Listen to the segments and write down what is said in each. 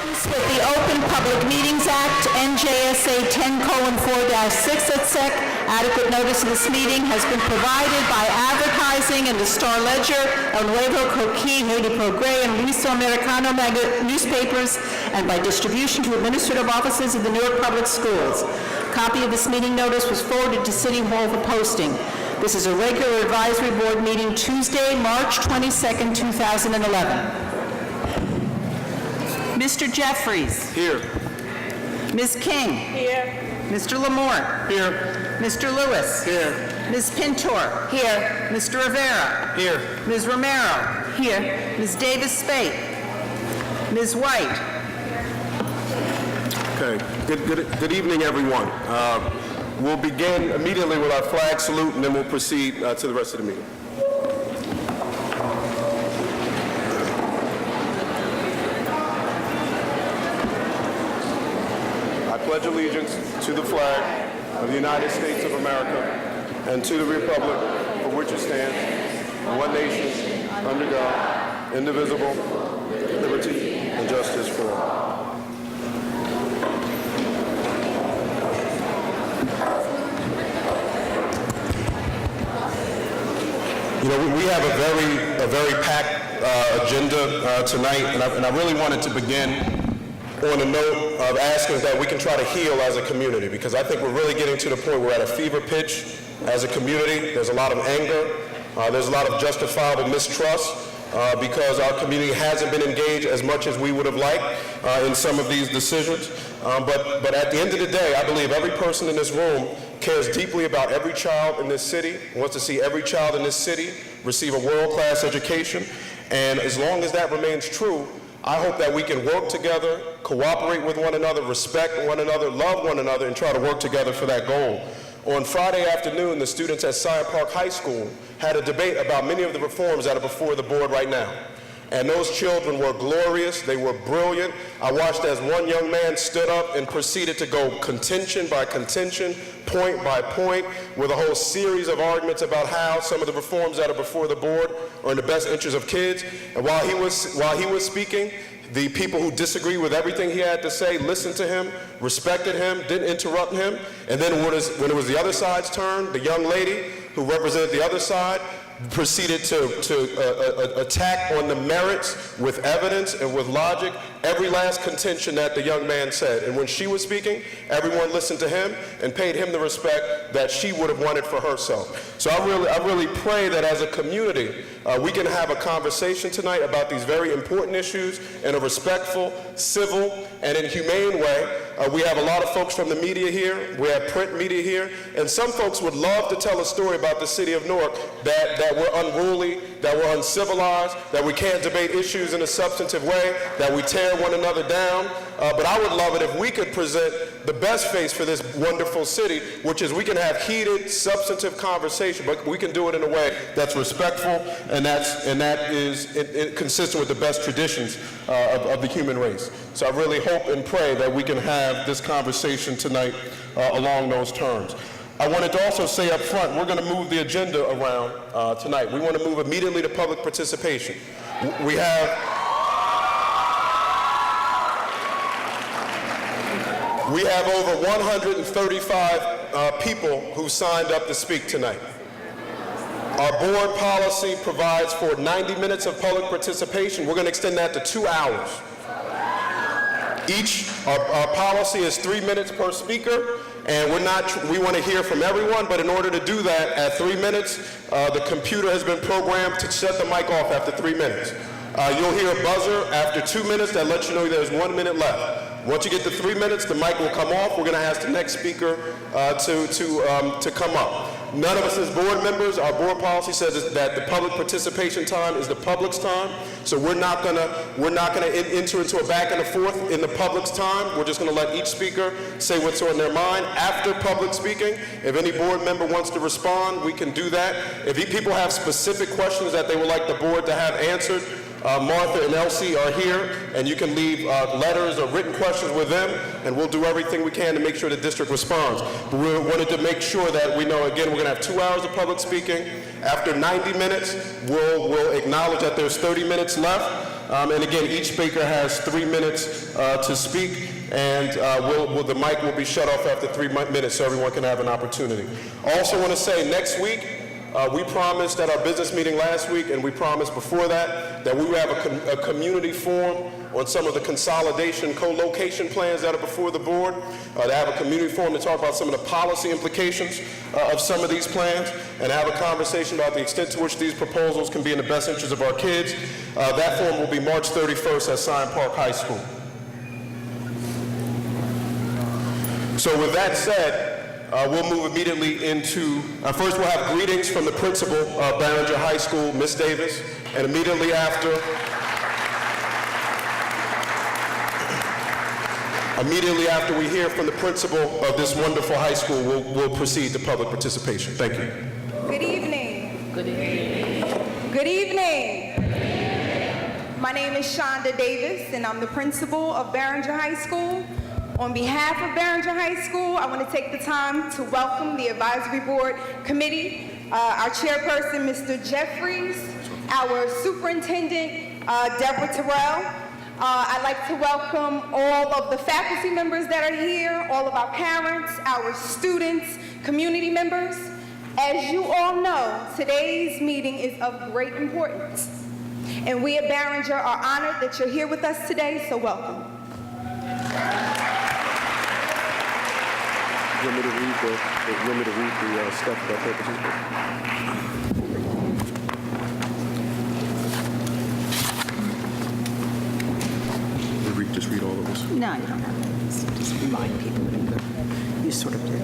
With the Open Public Meetings Act, NJSA 10:4-6 et sec, adequate notice of this meeting has been provided by advertising in the Star Ledger, El Nuevo Coquí, Haiti Progrès, and Riso Americano newspapers, and by distribution to administrative offices of the Newark Public Schools. A copy of this meeting notice was forwarded to City Hall for posting. This is a regular advisory board meeting Tuesday, March 22nd, 2011. Mr. Jeffries. Here. Ms. King. Here. Mr. Lamore. Here. Mr. Lewis. Here. Ms. Pintor. Here. Mr. Rivera. Here. Ms. Romero. Here. Ms. Davis-Spate. Ms. White. Okay. Good evening, everyone. We'll begin immediately with our flag salute, and then we'll proceed to the rest of the meeting. I pledge allegiance to the flag of the United States of America and to the republic for which it stands, one nation, under God, indivisible, liberty and justice for all. You know, we have a very packed agenda tonight, and I really wanted to begin on a note of asking that we can try to heal as a community, because I think we're really getting to the point where we're at a fever pitch as a community. There's a lot of anger. There's a lot of justifiable mistrust because our community hasn't been engaged as much as we would have liked in some of these decisions. But at the end of the day, I believe every person in this room cares deeply about every child in this city, wants to see every child in this city receive a world-class education. And as long as that remains true, I hope that we can work together, cooperate with one another, respect one another, love one another, and try to work together for that goal. On Friday afternoon, the students at Science Park High School had a debate about many of the reforms that are before the board right now. And those children were glorious, they were brilliant. I watched as one young man stood up and proceeded to go contention by contention, point by point, with a whole series of arguments about how some of the reforms that are before the board are in the best interest of kids. And while he was speaking, the people who disagreed with everything he had to say listened to him, respected him, didn't interrupt him. And then when it was the other side's turn, the young lady who represented the other side proceeded to attack on the merits with evidence and with logic every last contention that the young man said. And when she was speaking, everyone listened to him and paid him the respect that she would have wanted for herself. So I really pray that as a community, we can have a conversation tonight about these very important issues in a respectful, civil, and in humane way. We have a lot of folks from the media here. We have print media here. And some folks would love to tell a story about the city of Newark that we're unruly, that we're uncivilized, that we can't debate issues in a substantive way, that we tear one another down. But I would love it if we could present the best face for this wonderful city, which is we can have heated, substantive conversation, but we can do it in a way that's respectful and that is consistent with the best traditions of the human race. So I really hope and pray that we can have this conversation tonight along those terms. I wanted to also say up front, we're going to move the agenda around tonight. We want to move immediately to public participation. We have over 135 people who signed up to speak tonight. Our board policy provides for 90 minutes of public participation. We're going to extend that to 2 hours. Our policy is 3 minutes per speaker, and we want to hear from everyone, but in order to do that at 3 minutes, the computer has been programmed to shut the mic off after 3 minutes. You'll hear a buzzer after 2 minutes that lets you know there's 1 minute left. Once you get to 3 minutes, the mic will come off. We're going to ask the next speaker to come up. None of us as board members, our board policy says that the public participation time is the public's time. So we're not gonna enter into a back and a forth in the public's time. We're just gonna let each speaker say what's on their mind. After public speaking, if any board member wants to respond, we can do that. If people have specific questions that they would like the board to have answered, Martha and Elsie are here, and you can leave letters or written questions with them, and we'll do everything we can to make sure the district responds. But we wanted to make sure that we know, again, we're going to have 2 hours of public speaking. After 90 minutes, we'll acknowledge that there's 30 minutes left, And again, each speaker has 3 minutes to speak, and the mic will be shut off after 3 minutes so everyone can have an opportunity. I also want to say next week, we promised at our business meeting last week, and we promised before that we would have a community forum on some of the consolidation, co-location plans that are before the board, to have a community forum to talk about some of the policy implications of some of these plans, and have a conversation about the extent to which these proposals can be in the best interest of our kids. That forum will be March 31st at Scion Park High School. So with that said, we'll move immediately into, first we'll have greetings from the principal of Barringer High School, Ms. Davis, and immediately after we hear from the principal of this wonderful high school, we'll proceed to public participation. Thank you. Good evening. Good evening. Good evening. My name is Shonda Davis, and I'm the principal of Barringer High School. On behalf of Barringer High School, I want to take the time to welcome the Advisory Board Committee, our chairperson, Mr. Jeffries, our superintendent, Deborah Terrell. I'd like to welcome all of the faculty members that are here, all of our parents, our students, community members. As you all know, today's meeting is of great importance, and we at Barringer are honored that you're here with us today, so welcome. You want me to read the stuff about purposes? Just read all of this? No, you don't have to. Just remind people that you sort of did.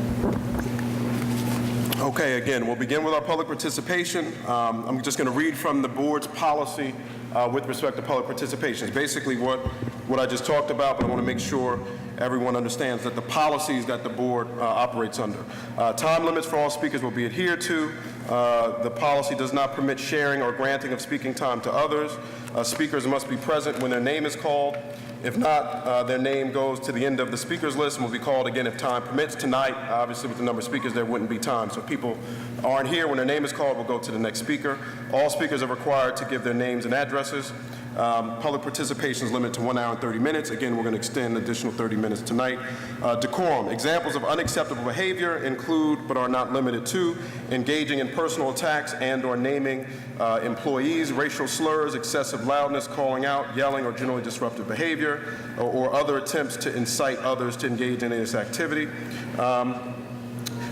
Okay, again, we'll begin with our public participation. I'm just going to read from the board's policy with respect to public participation. It's basically what I just talked about, but I want to make sure everyone understands that the policies that the board operates under. Time limits for all speakers will be adhered to. The policy does not permit sharing or granting of speaking time to others. Speakers must be present when their name is called. If not, their name goes to the end of the speakers list and will be called again if time permits. Tonight, obviously with the number of speakers, there wouldn't be time. So if people aren't here when their name is called, we'll go to the next speaker. All speakers are required to give their names and addresses. Public participation is limited to 1 hour and 30 minutes. Again, we're going to extend an additional 30 minutes tonight. Decorum. Examples of unacceptable behavior include, but are not limited to, engaging in personal attacks and or naming employees, racial slurs, excessive loudness, calling out, yelling, or generally disruptive behavior, or other attempts to incite others to engage in this activity.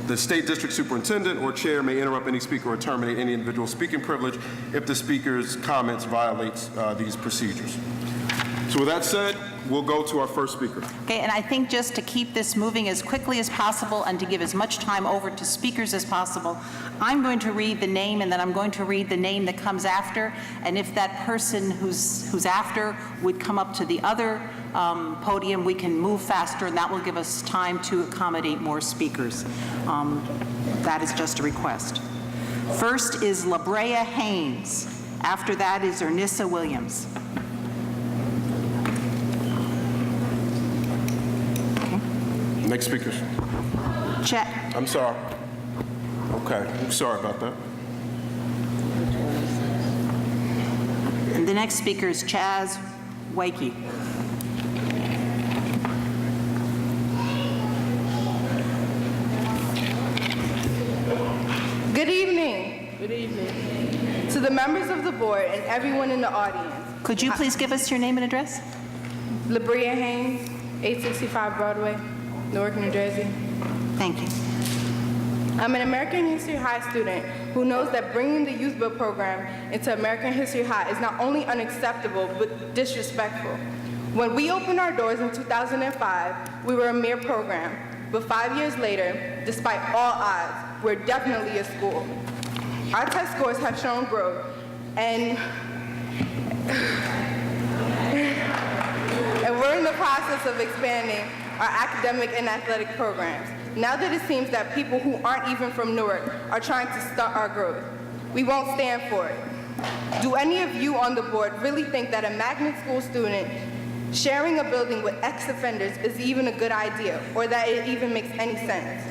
The state district superintendent or chair may interrupt any speaker or terminate any individual speaking privilege if the speaker's comments violates these procedures. So with that said, we'll go to our first speaker. Okay, and I think just to keep this moving as quickly as possible and to give as much time over to speakers as possible, I'm going to read the name and then I'm going to read the name that comes after, and if that person who's after would come up to the other podium, we can move faster and that will give us time to accommodate more speakers. That is just a request. First is LaBrea Haynes. After that is Ernissa Williams. Next speaker. Chet. I'm sorry. Okay, I'm sorry about that. And the next speaker is Chaz Wakey. Good evening. Good evening. To the members of the board and everyone in the audience. Could you please give us your name and address? LaBrea Haynes, 865 Broadway, Newark, New Jersey. Thank you. I'm an American History High student who knows that bringing the Youth Build program into American History High is not only unacceptable, but disrespectful. When we opened our doors in 2005, we were a mere program, but 5 years later, despite all odds, we're definitely a school. Our test scores have shown growth, and we're in the process of expanding our academic and athletic programs. Now that it seems that people who aren't even from Newark are trying to stunt our growth, we won't stand for it. Do any of you on the board really think that a magnet school student sharing a building with ex-offenders is even a good idea, or that it even makes any sense?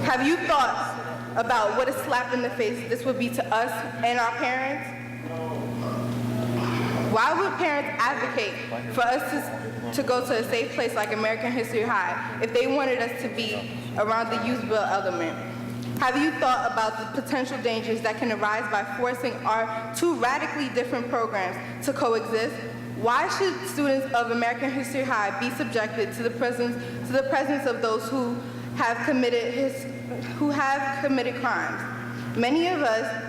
Have you thought about what a slap in the face this would be to us and our parents? Why would parents advocate for us to go to a safe place like American History High if they wanted us to be around the youth build element? Have you thought about the potential dangers that can arise by forcing our two radically different programs to coexist? Why should students of American History High be subjected to the presence of those who have committed crimes? Many of us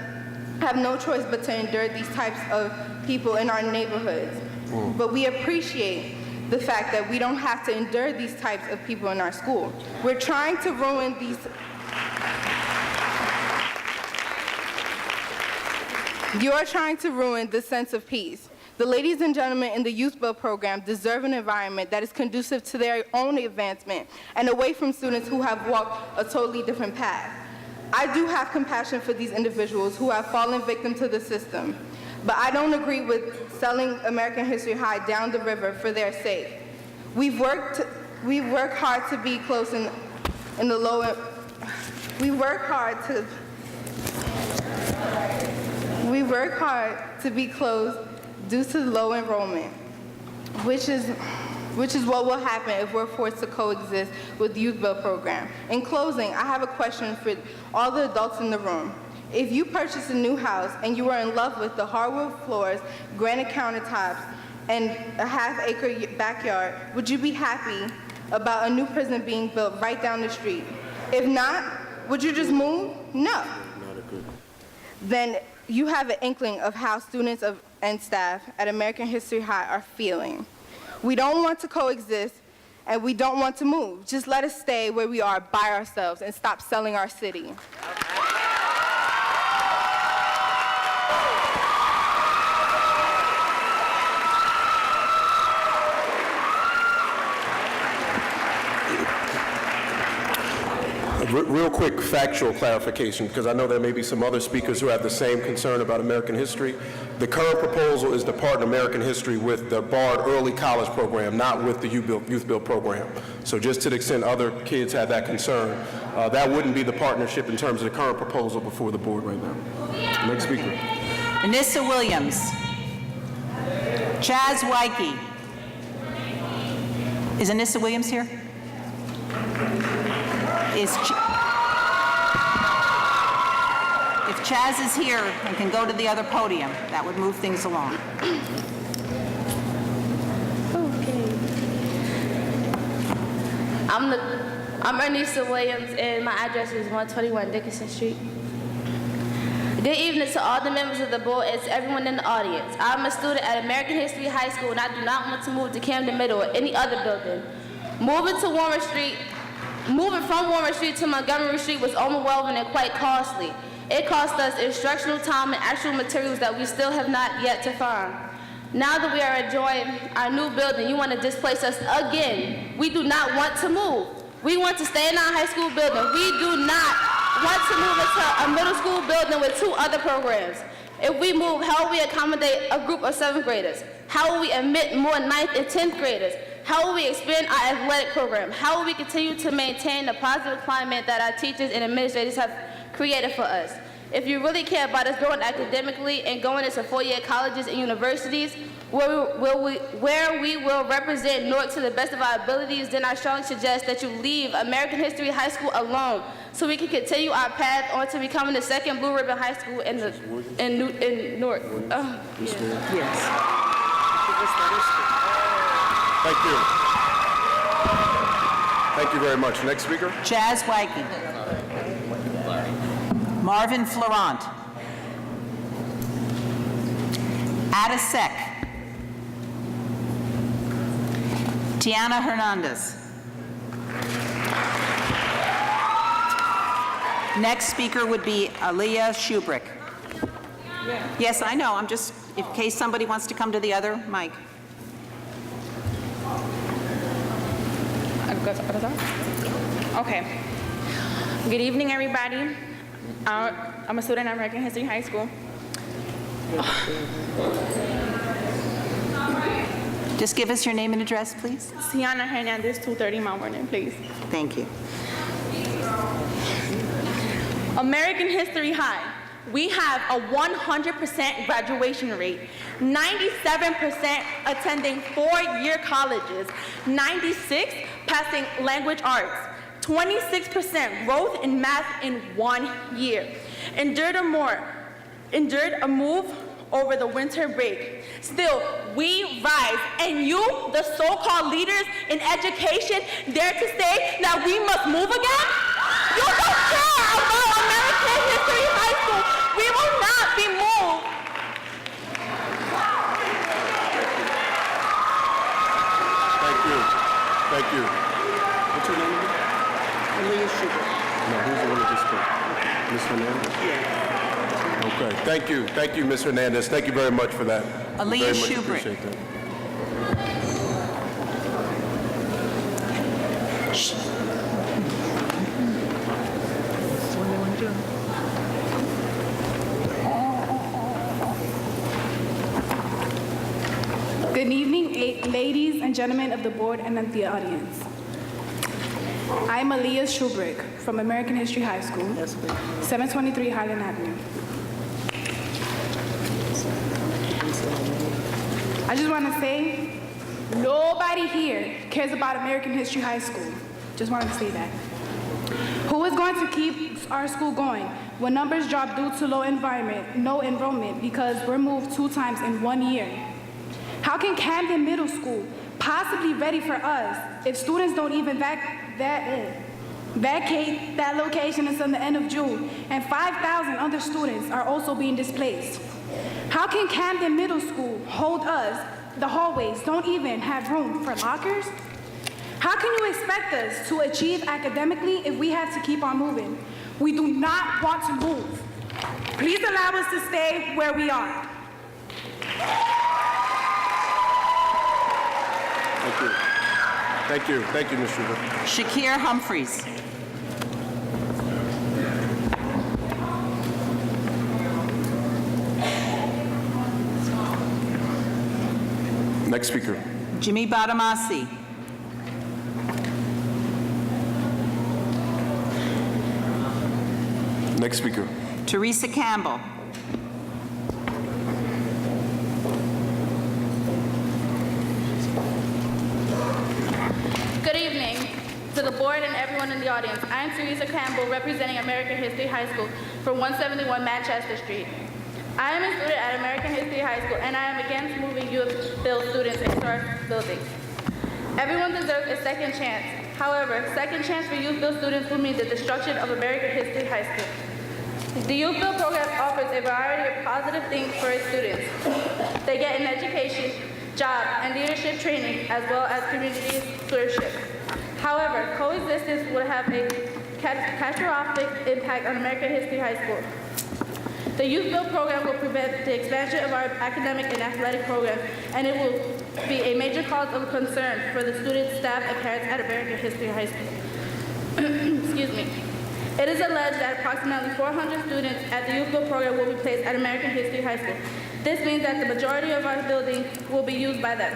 have no choice but to endure these types of people in our neighborhoods. But we appreciate the fact that we don't have to endure these types of people in our school. We're trying to ruin these. You are trying to ruin the sense of peace. The ladies and gentlemen in the Youth Build program deserve an environment that is conducive to their own advancement and away from students who have walked a totally different path. I do have compassion for these individuals who have fallen victim to the system, but I don't agree with selling American History High down the river for their sake. We've worked hard to be close in the low. We work hard to be closed due to low enrollment, which is what will happen if we're forced to coexist with the Youth Build program. In closing, I have a question for all the adults in the room. If you purchase a new house and you are in love with the hardwood floors, granite countertops, and a half-acre backyard, would you be happy about a new prison being built right down the street? If not, would you just move? No. Then you have an inkling of how students and staff at American History High are feeling. We don't want to coexist, and we don't want to move. Just let us stay where we are by ourselves and stop selling our city. Real quick factual clarification, because I know there may be some other speakers who have the same concern about American history. The current proposal is to partner American history with the BARD Early College program, not with the Youth Build program. So just to the extent other kids have that concern, that wouldn't be the partnership in terms of the current proposal before the board right now. Next speaker. Anissa Williams. Chaz Wyke. Is Anissa Williams here? If Chaz is here and can go to the other podium, that would move things along. Okay. I'm Anissa Williams, and my address is 121 Dickinson Street. Good evening to all the members of the board and to everyone in the audience. I'm a student at American History High School, and I do not want to move to Camden Middle or any other building. Moving from Warren Street to Montgomery Street was overwhelming and quite costly. It cost us instructional time and actual materials that we still have not yet to find. Now that we are enjoying our new building, you want to displace us again. We do not want to move. We want to stay in our high school building. We do not want to move into a middle school building with 2 other programs. If we move, how will we accommodate a group of 7th graders? How will we admit more 9th and 10th graders? How will we expand our athletic program? How will we continue to maintain the positive climate that our teachers and administrators have created for us? If you really care about us growing academically and going into 4-year colleges and universities, where we will represent Newark to the best of our abilities, then I strongly suggest that you leave American History High School alone so we can continue our path on to becoming the 2nd Blue Ribbon High School in Newark. Yes. Thank you. Thank you very much. Next speaker. Chaz Wyke. Marvin Florent. Ada Sek. Tiana Hernandez. Next speaker would be Aliyah Shubrick. Yes, I know. I'm just, in case somebody wants to come to the other mic. Okay. Good evening, everybody. I'm a student at American History High School. Just give us your name and address, please. Tiana Hernandez, 230 Mount Vernon, please. Thank you. American History High. we have a 100% graduation rate, 97% attending four-year colleges, 96 passing language arts, 26% growth in math in 1 year, endured a move over the winter break. Still, we rise, and you, the so-called leaders in education, dare to say that we must move again? You don't care about American History High School. We will not be moved. Thank you. Thank you. What's your name again? Aaliyah Schubert. No, who's the one that just spoke? Ms. Hernandez? Yeah. Okay, thank you. Thank you, Ms. Hernandez. Thank you very much for that. Aaliyah Very much Schubert. appreciate that. Good evening, ladies and gentlemen of the board and of the audience. I'm Aaliyah Schubert from American History High School, 723 Highland Avenue. I just want to say, nobody here cares about American History High School. Just wanted to say that. Who is going to keep our school going when numbers drop due to no enrollment because we're moved 2 times in 1 year? How can Camden Middle School possibly ready for us if students don't even vacate that location until the end of June, and 5,000 other students are also being displaced? How can Camden Middle School hold us? The hallways don't even have room for lockers? How can you expect us to achieve academically if we have to keep on moving? We do not want to move. Please allow us to stay where we are. Thank you. Thank you. Thank you, Ms. Schubert. Shakir Humphreys. Next speaker. Jimmy Badamasi. Next speaker. Teresa Campbell. Good evening to the board and everyone in the audience. I am Teresa Campbell, representing American History High School from 171 Manchester Street. I am a student at American History High School, and I am against moving youth-built students into our buildings. Everyone deserves a second chance. However, second chance for youth-built students will mean the destruction of American History High School. The youth-built program offers a variety of positive things for its students. They get an education, job, and leadership training, as well as community stewardship. However, coexistence would have a catastrophic impact on American History High School. The Youth Build program will prevent the expansion of our academic and athletic programs, and it will be a major cause of concern for the students, staff, and parents at American History High School. Excuse me. It is alleged that approximately 400 students at the Youth Build program will be placed at American History High School. This means that the majority of our building will be used by them.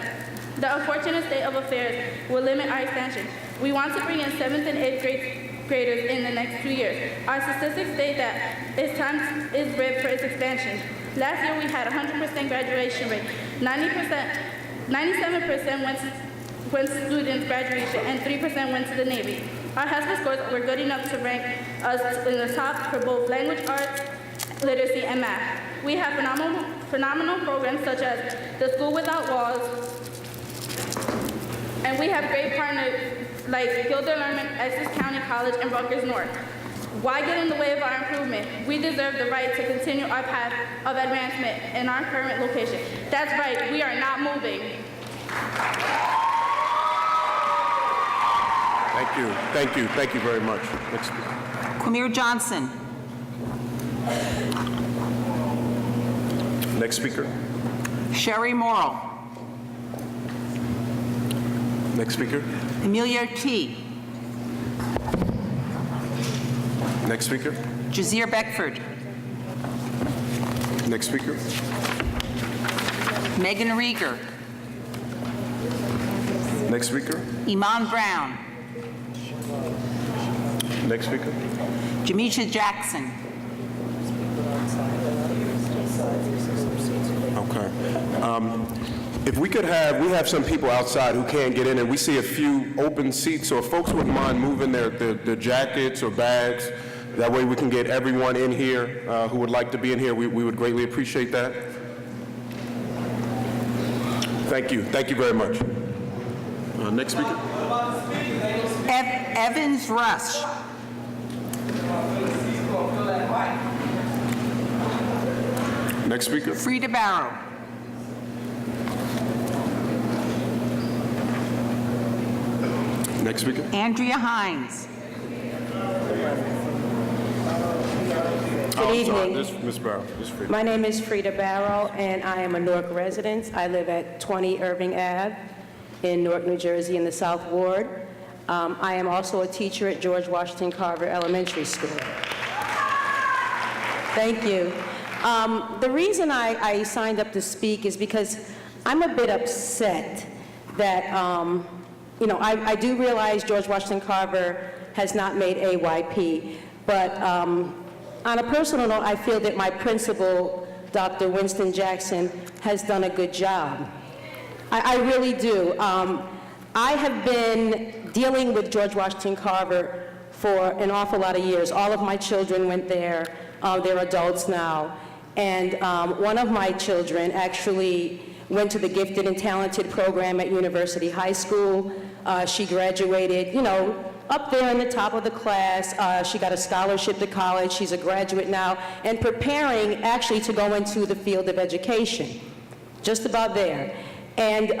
The unfortunate state of affairs will limit our expansion. We want to bring in 7th and 8th graders in the next 2 years. Our statistics state that its time is ripe for its expansion. Last year we had 100% graduation rate, 97% went to students' graduation, and 3% went to the Navy. Our HESPA scores were good enough to rank us in the top for both language arts, literacy, and math. We have phenomenal programs such as the School Without Walls, and we have great partners like Gilder Learman, Essex County College, and Rutgers North. Why get in the way of our improvement? We deserve the right to continue our path of advancement in our current location. That's right, we are not moving. Thank you. Thank you. Thank you very much. Next speaker. Quamir Johnson. Next speaker. Sherry Morrill. Next speaker. Amelia T. Next speaker. Jazir Beckford. Next speaker. Megan Rieger. Next speaker. Iman Brown. Next speaker. Jamisha Jackson. If we could have, we have some people outside who can't get in, and we see a few open seats, so if folks wouldn't mind moving their jackets or bags, that way we can get everyone in here who would like to be in here. We would greatly appreciate that. Thank you. Thank you very much. Next speaker. Evans Rush. Next speaker. Frida Barrow. Next speaker. Andrea Hines. Good evening. This Ms. Barrow. This Frida. My name is Frida Barrow, and I am a Newark resident. I live at 20 Irving Ave in Newark, New Jersey, in the South Ward. I am also a teacher at George Washington Carver Elementary School. Thank you. The reason I signed up to speak is because I'm a bit upset that, I do realize George Washington Carver has not made AYP, but on a personal note, I feel that my principal, Dr. Winston Jackson, has done a good job. I really do. I have been dealing with George Washington Carver for an awful lot of years. All of my children went there. They're adults now. And one of my children actually went to the Gifted and Talented program at University High School. She graduated, up there in the top of the class. She got a scholarship to college. She's a graduate now and preparing actually to go into the field of education, just about there. And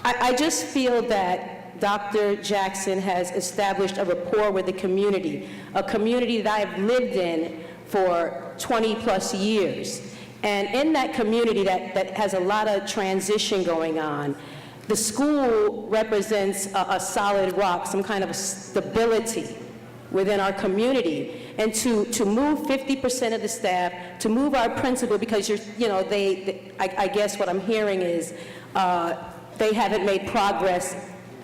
I just feel that Dr. Jackson has established a rapport with the community, a community that I have lived in for 20 plus years. And in that community that has a lot of transition going on, the school represents a solid rock, some kind of stability within our community. And to move 50% of the staff, to move our principal, because I guess what I'm hearing is they haven't made progress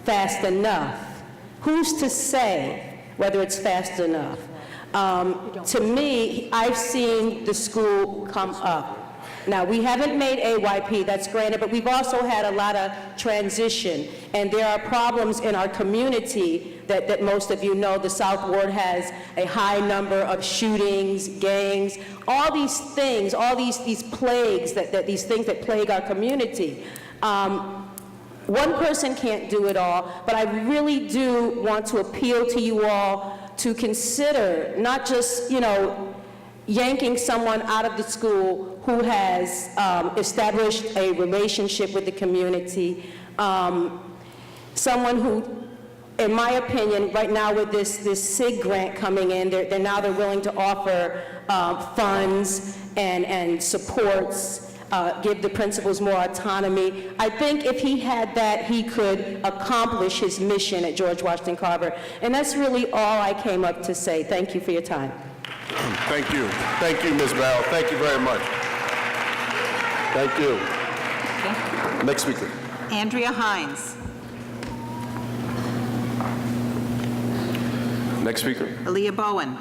fast enough. Who's to say whether it's fast enough? To me, I've seen the school come up. Now, we haven't made AYP, that's granted, but we've also had a lot of transition, and there are problems in our community that most of you know. The South Ward has a high number of shootings, gangs, all these things, all these plagues, these things that plague our community. One person can't do it all, but I really do want to appeal to you all to consider not just, yanking someone out of the school who has established a relationship with the community, someone who, in my opinion, right now with this SIG grant coming in, they're willing to offer funds and supports, give the principals more autonomy. I think if he had that, he could accomplish his mission at George Washington Carver. And that's really all I came up to say. Thank you for your time. Thank you. Thank you, Ms. Barrow. Thank you very much. Thank you. Okay. Next speaker. Andrea Hines. Next speaker. Aaliyah Bowen.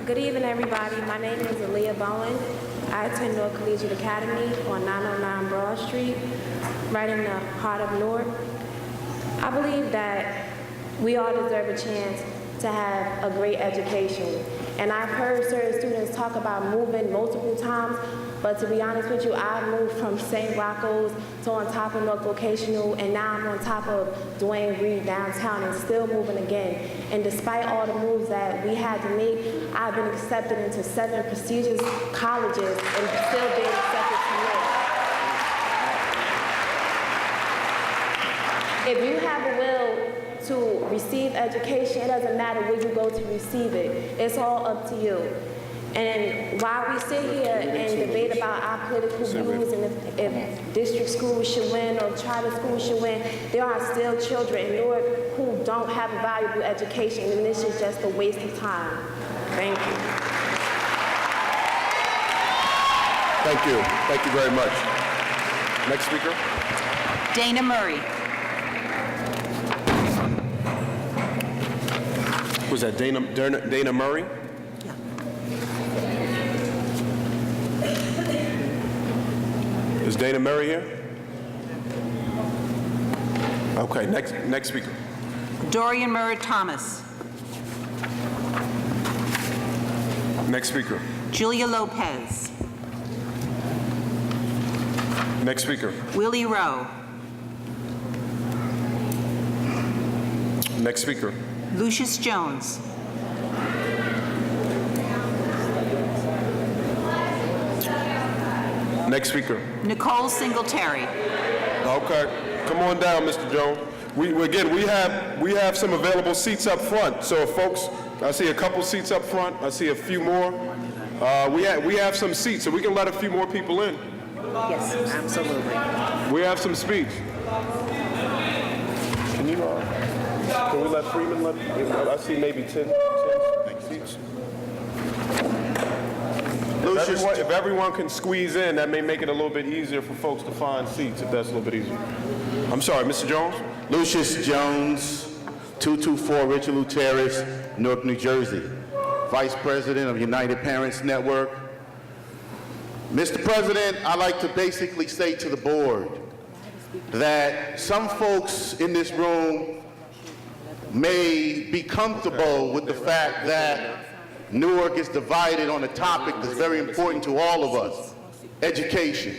Good evening, everybody. My name is Aaliyah Bowen. I attend Newark Collegiate Academy on 909 Broad Street, right in the heart of Newark. I believe that we all deserve a chance to have a great education. And I've heard certain students talk about moving multiple times, but to be honest with you, I moved from St. Rocco's to on top of Newark Vocational, and now I'm on top of Dwayne Reed downtown and still moving again. And despite all the moves that we had to make, I've been accepted into 7 prestigious colleges and still being accepted to Newark. If you have a will to receive education, it doesn't matter where you go to receive it. It's all up to you. And while we sit here and debate about our political views and if district schools should win or charter schools should win, there are still children in Newark who don't have a valuable education, and this is just a waste of time. Thank you. Thank you. Thank you very much. Next speaker. Dana Murray. Was that Dana Murray? Is Dana Murray here? Okay, next speaker. Dorian Murray Thomas. Next speaker. Julia Lopez. Next speaker. Willie Rowe. Next speaker. Lucius Jones. Next speaker. Nicole Singletary. Okay, come on down, Mr. Jones. We have some available seats up front. So if folks, I see a couple seats up front. I see a few more. We have some seats, so we can let a few more people in. Yes, absolutely. We have some speech. Can we let Freeman I see maybe 10 seats. If everyone can squeeze in, that may make it a little bit easier for folks to find seats, if that's a little bit easier. I'm sorry, Mr. Jones? Lucius Jones, 224 Richelieu Terrace, Newark, New Jersey. Vice President of United Parents Network. Mr. President, I'd like to basically say to the board that some folks in this room may be comfortable with the fact that Newark is divided on a topic that's very important to all of us, education.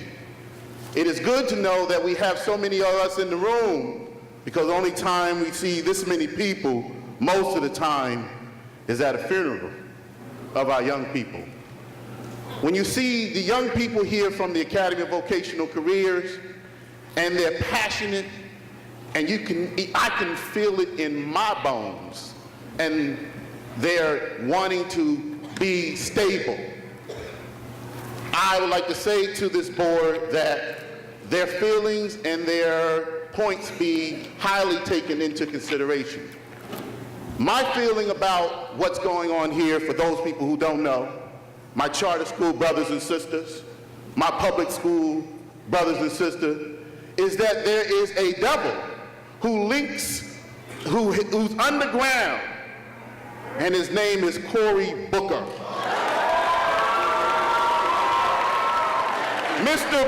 It is good to know that we have so many of us in the room, because the only time we see this many people, most of the time, is at a funeral of our young people. When you see the young people here from the Academy of Vocational Careers, and they're passionate, and I can feel it in my bones, and they're wanting to be stable. I would like to say to this board that their feelings and their points be highly taken into consideration. My feeling about what's going on here, for those people who don't know, my charter school brothers and sisters, my public school brothers and sisters, is that there is a devil who's underground, and his name is Cory Booker. Mr.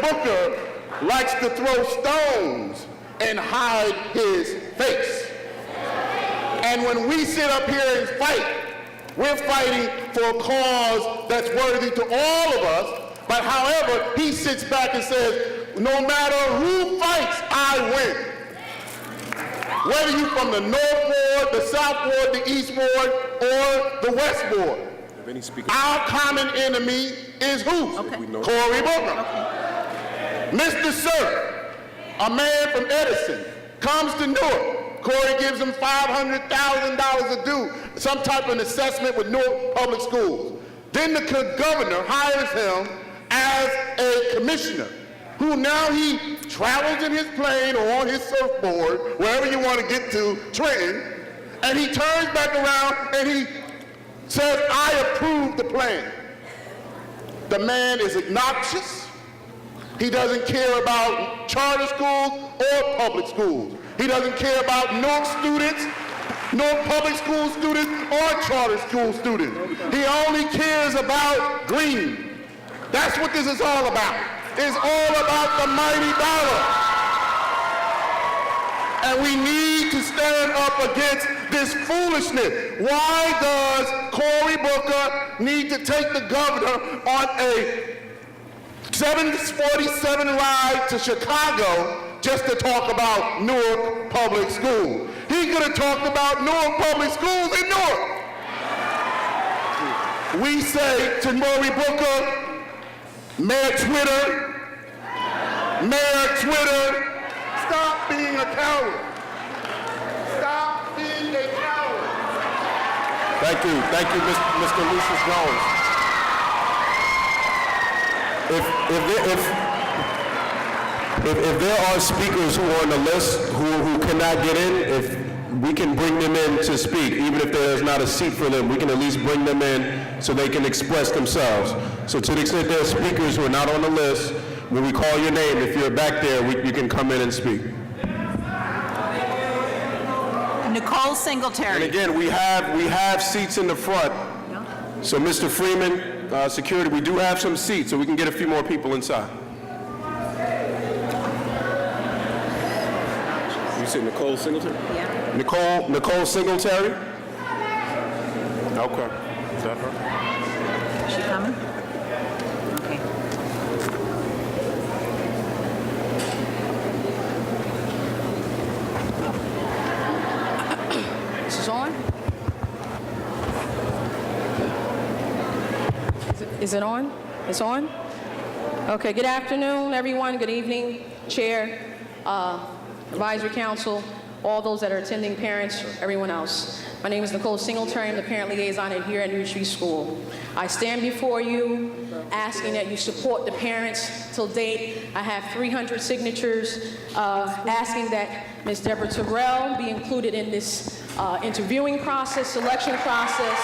Booker likes to throw stones and hide his face. And when we sit up here and fight, we're fighting for a cause that's worthy to all of us, but however, he sits back and says, no matter who fights, I win. Whether you're from the North Ward, the South Ward, the East Ward, or the West Ward. Our common enemy is who? Cory Booker. Mr. Sir, a man from Edison, comes to Newark. Cory gives him $500,000 to do some type of assessment with Newark Public Schools. Then the governor hires him as a commissioner, who now he travels in his plane or on his surfboard, wherever you want to get to, Trenton, and he turns back around and he says, I approve the plan. The man is obnoxious. He doesn't care about charter schools or public schools. He doesn't care about Newark students, Newark public school students, or charter school students. He only cares about green. That's what this is all about. It's all about the mighty dollar. And we need to stand up against this foolishness. Why does Cory Booker need to take the governor on a 747 ride to Chicago just to talk about Newark Public School? He could have talked about Newark Public Schools in Newark. We say to Cory Booker, Mayor Twitter, stop being a coward. Stop being a coward. Thank you, Mr. Lucius Jones. If there are speakers who are on the list who cannot get in, we can bring them in to speak. Even if there's not a seat for them, we can at least bring them in so they can express themselves. So to the extent there are speakers who are not on the list, when we call your name, if you're back there, you can come in and speak. Nicole And Singletary. again, we have seats in the front. So Mr. Freeman, security, we do have some seats so we can get a few more people inside. You said Nicole Singletary? Yeah. Nicole Singletary? Okay. Is that her? Is she coming? Okay. This is on? Is it on? It's on? Okay, good afternoon, everyone. Good evening, Chair, Advisory Council, all those that are attending, parents, everyone else. My name is Nicole Singletary. I'm the parent liaison here at Newark School. I stand before you asking that you support the parents. Till date, I have 300 signatures asking that Ms. Deborah Terrell be included in this interviewing process, selection process,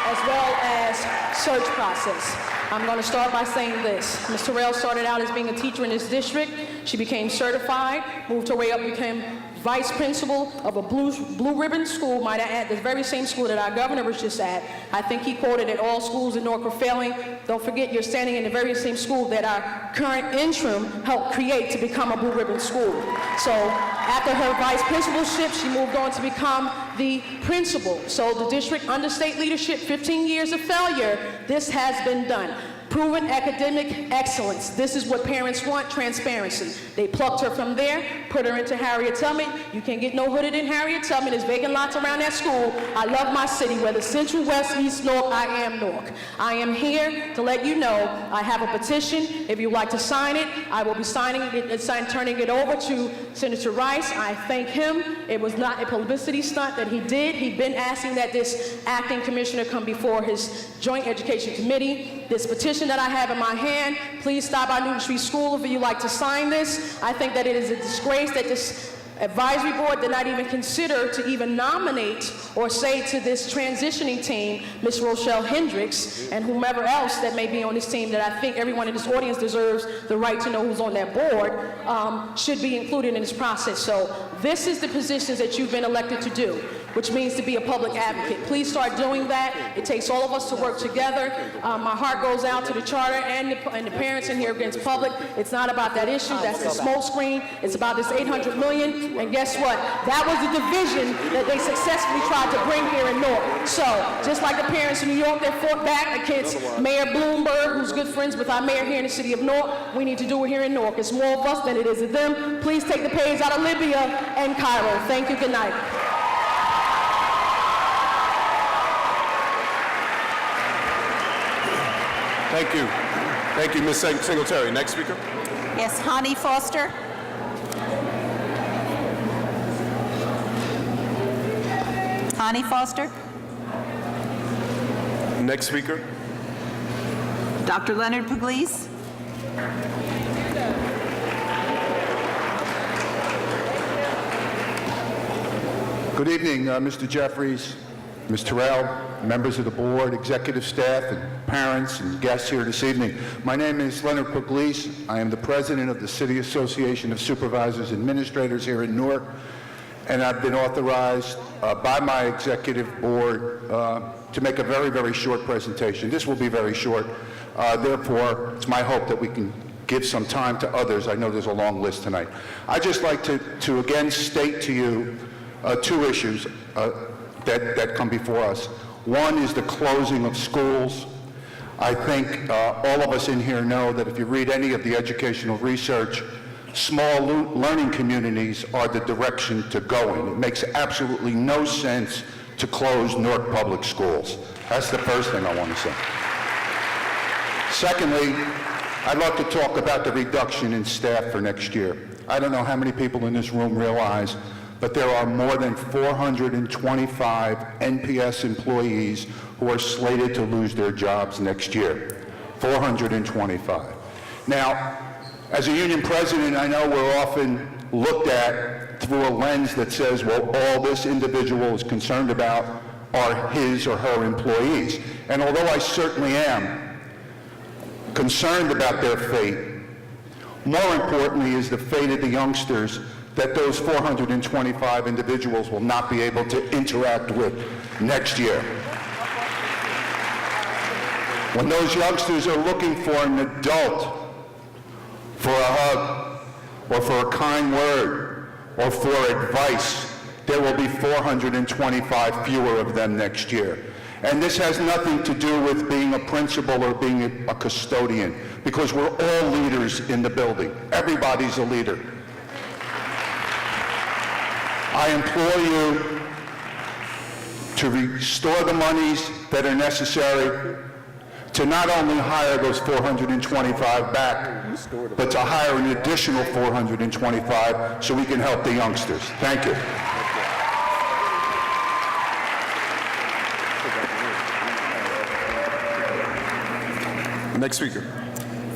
as well as search process. I'm going to start by saying this. Ms. Terrell started out as being a teacher in this district. She became certified, moved her way up, became vice principal of a blue ribbon school, might I add, the very same school that our governor was just at. I think he quoted that all schools in Newark are failing. Don't forget, you're standing in the very same school that our current interim helped create to become a blue ribbon school. So after her vice principalship, she moved on to become the principal. So the district, under state leadership, 15 years of failure, this has been done. Proven academic excellence. This is what parents want, transparency. They plucked her from there, put her into Harriet Tubman. You can't get no hooded in Harriet Tubman. There's vacant lots around that school. I love my city, whether Central, West, East, North, I am Newark. I am here to let you know I have a petition. If you'd like to sign it, I will be signing it, turning it over to Senator Rice. I thank him. It was not a publicity stunt that he did. He'd been asking that this acting commissioner come before his Joint Education Committee. This petition that I have in my hand, please stop by Newton Street School if you'd like to sign this. I think that it is a disgrace that this advisory board did not even consider to even nominate or say to this transitioning team, Ms. Rochelle Hendricks and whomever else that may be on this team, that I think everyone in this audience deserves the right to know who's on that board, should be included in this process. So this is the positions that you've been elected to do, which means to be a public advocate. Please start doing that. It takes all of us to work together. My heart goes out to the charter and the parents in here against public. It's not about that issue. That's the smoke screen. It's about this $800 million. And guess what? That was the division that they successfully tried to bring here in Newark. So just like the parents in New York that fought back against Mayor Bloomberg, who's good friends with our mayor here in the city of Newark, we need to do it here in Newark. It's more of us than it is of them. Please take the page out of Libya and Cairo. Thank you. Good night. Thank you. Thank you, Ms. Singletary. Next speaker. Yes, Hani Foster. Hani Foster. Next speaker. Dr. Leonard Pugliese. Good evening, Mr. Jeffries, Ms. Terrell, members of the board, executive staff, and parents and guests here this evening. My name is Leonard Pugliese. I am the president of the City Association of Supervisors and Administrators here in Newark, and I've been authorized by my executive board to make a very, very short presentation. This will be very short. Therefore, it's my hope that we can give some time to others. I know there's a long list tonight. I'd just like to again state to you two issues that come before us. One is the closing of schools. I think all of us in here know that if you read any of the educational research, small learning communities are the direction to go in. It makes absolutely no sense to close Newark public schools. That's the first thing I want to say. Secondly, I'd like to talk about the reduction in staff for next year. I don't know how many people in this room realize, but there are more than 425 NPS employees who are slated to lose their jobs next year. 425. Now, as a union president, I know we're often looked at through a lens that says, well, all this individual is concerned about are his or her employees. And although I certainly am concerned about their fate, more importantly is the fate of the youngsters that those 425 individuals will not be able to interact with next year. When those youngsters are looking for an adult, for a hug, or for a kind word, or for advice, there will be 425 fewer of them next year. And this has nothing to do with being a principal or being a custodian, because we're all leaders in the building. Everybody's a leader. I implore you to restore the monies that are necessary to not only hire those 425 back, but to hire an additional 425 so we can help the youngsters. Thank you. Next speaker.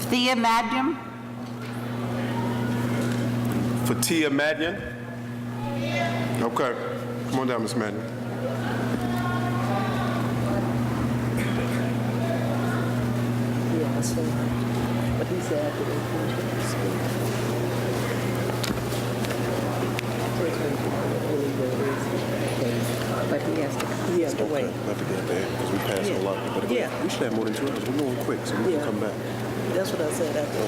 Thea Madden. Fatia Madnion. Okay. Come on down, Ms. Madnion. But he said that he was speak. But he has to wait. Not to get there, because we passed a lot. But we should have more than 2 hours. We're going quick, so we can come back. That's what I said after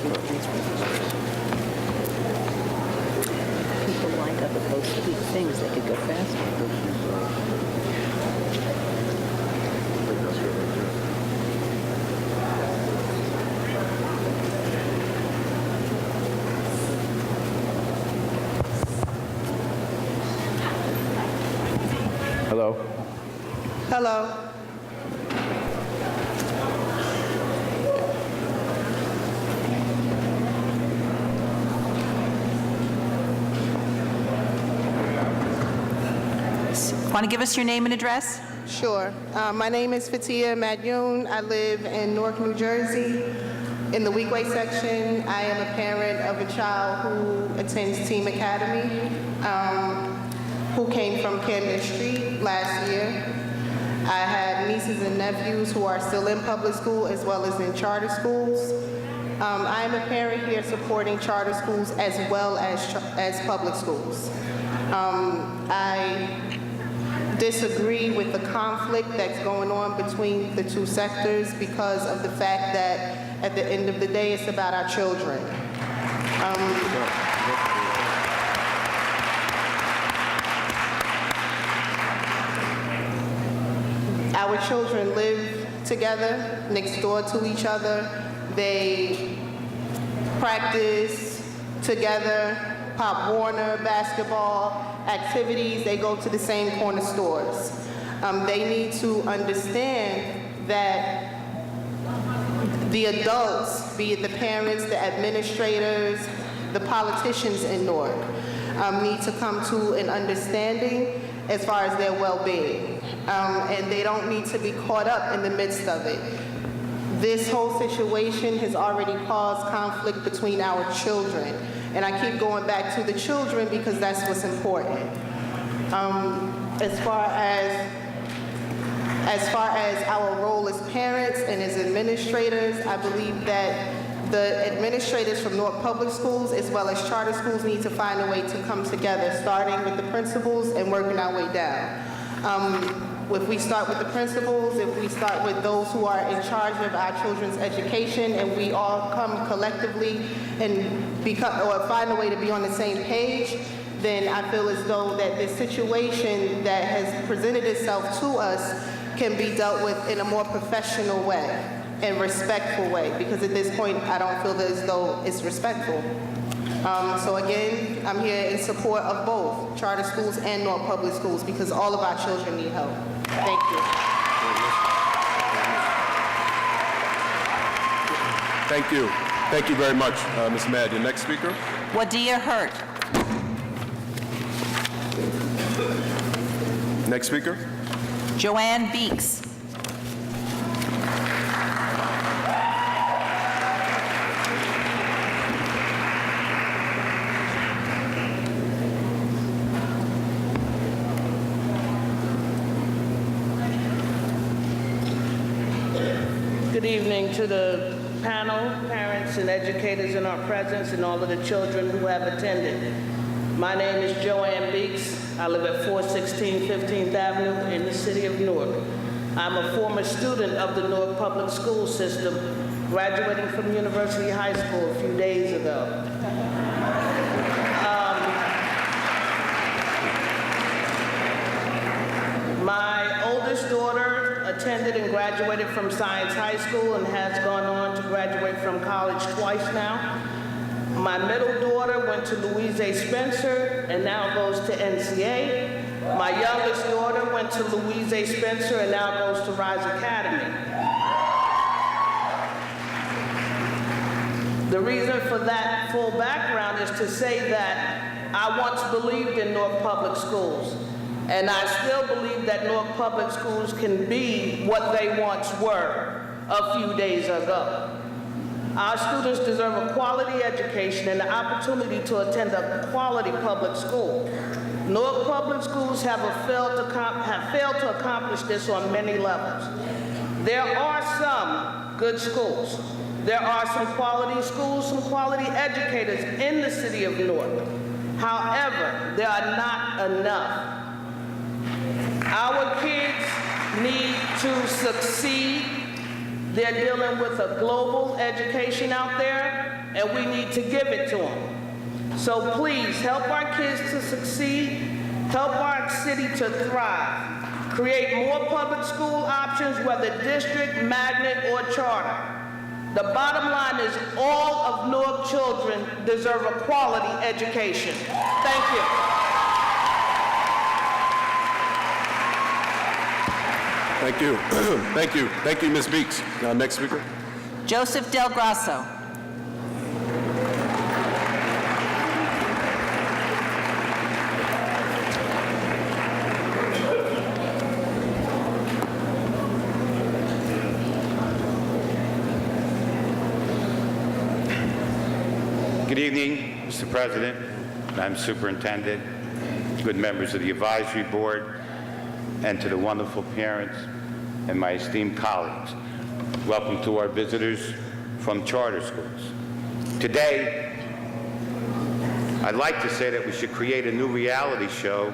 people lined up at those big things, they could go faster. Hello. Hello. Want to give us your name and address? Sure. My name is Fatia Madyoun. I live in Newark, New Jersey. In the weekday section, I am a parent of a child who attends Team Academy, who came from Camden Street last year. I have nieces and nephews who are still in public school as well as in charter schools. I am a parent here supporting charter schools as well as public schools. I disagree with the conflict that's going on between the two sectors because of the fact that at the end of the day, it's about our children. Our children live together, next door to each other. They practice together, Pop Warner, basketball, activities. They go to the same corner stores. They need to understand that the adults, be it the parents, the administrators, the politicians in Newark, need to come to an understanding as far as their well-being. And they don't need to be caught up in the midst of it. This whole situation has already caused conflict between our children. And I keep going back to the children because that's what's important. As far as our role as parents and as administrators, I believe that the administrators from Newark Public Schools as well as charter schools need to find a way to come together, starting with the principals and working our way down. If we start with the principals, if we start with those who are in charge of our children's education, and we all come collectively and find a way to be on the same page, then I feel as though that this situation that has presented itself to us can be dealt with in a more professional way and respectful way, because at this point, I don't feel as though it's respectful. So again, I'm here in support of both charter schools and Newark Public Schools because all of our children need help. Thank you. Thank you. Thank you very much, Ms. Madden. Next speaker. Wadia Hurt. Next speaker. Joanne Beeks. Good evening to the panel, parents and educators in our presence, and all of the children who have attended. My name is Joanne Beeks. I live at 416 15th Avenue in the city of Newark. I'm a former student of the Newark Public School System, graduating from University High School a few days ago. My oldest daughter attended and graduated from Science High School and has gone on to graduate from college twice now. My middle daughter went to Louise A. Spencer and now goes to NCA. My youngest daughter went to Louise A. Spencer and now goes to Rise Academy. The reason for that full background is to say that I once believed in Newark Public Schools. And I still believe that Newark Public Schools can be what they once were a few days ago. Our students deserve a quality education and the opportunity to attend a quality public school. Newark Public Schools have failed to accomplish this on many levels. There are some good schools. There are some quality schools, some quality educators in the city of Newark. However, there are not enough. Our kids need to succeed. They're dealing with a global education out there, and we need to give it to them. So please, help our kids to succeed, help our city to thrive. Create more public school options, whether district, magnet, or charter. The bottom line is all of Newark children deserve a quality education. Thank you. Thank you. Thank you. Thank you, Ms. Beeks. Next speaker. Joseph Del Grasso. Good evening, Mr. President, Madam Superintendent, good members of the Advisory Board, and to the wonderful parents and my esteemed colleagues. Welcome to our visitors from charter schools. Today, I'd like to say that we should create a new reality show,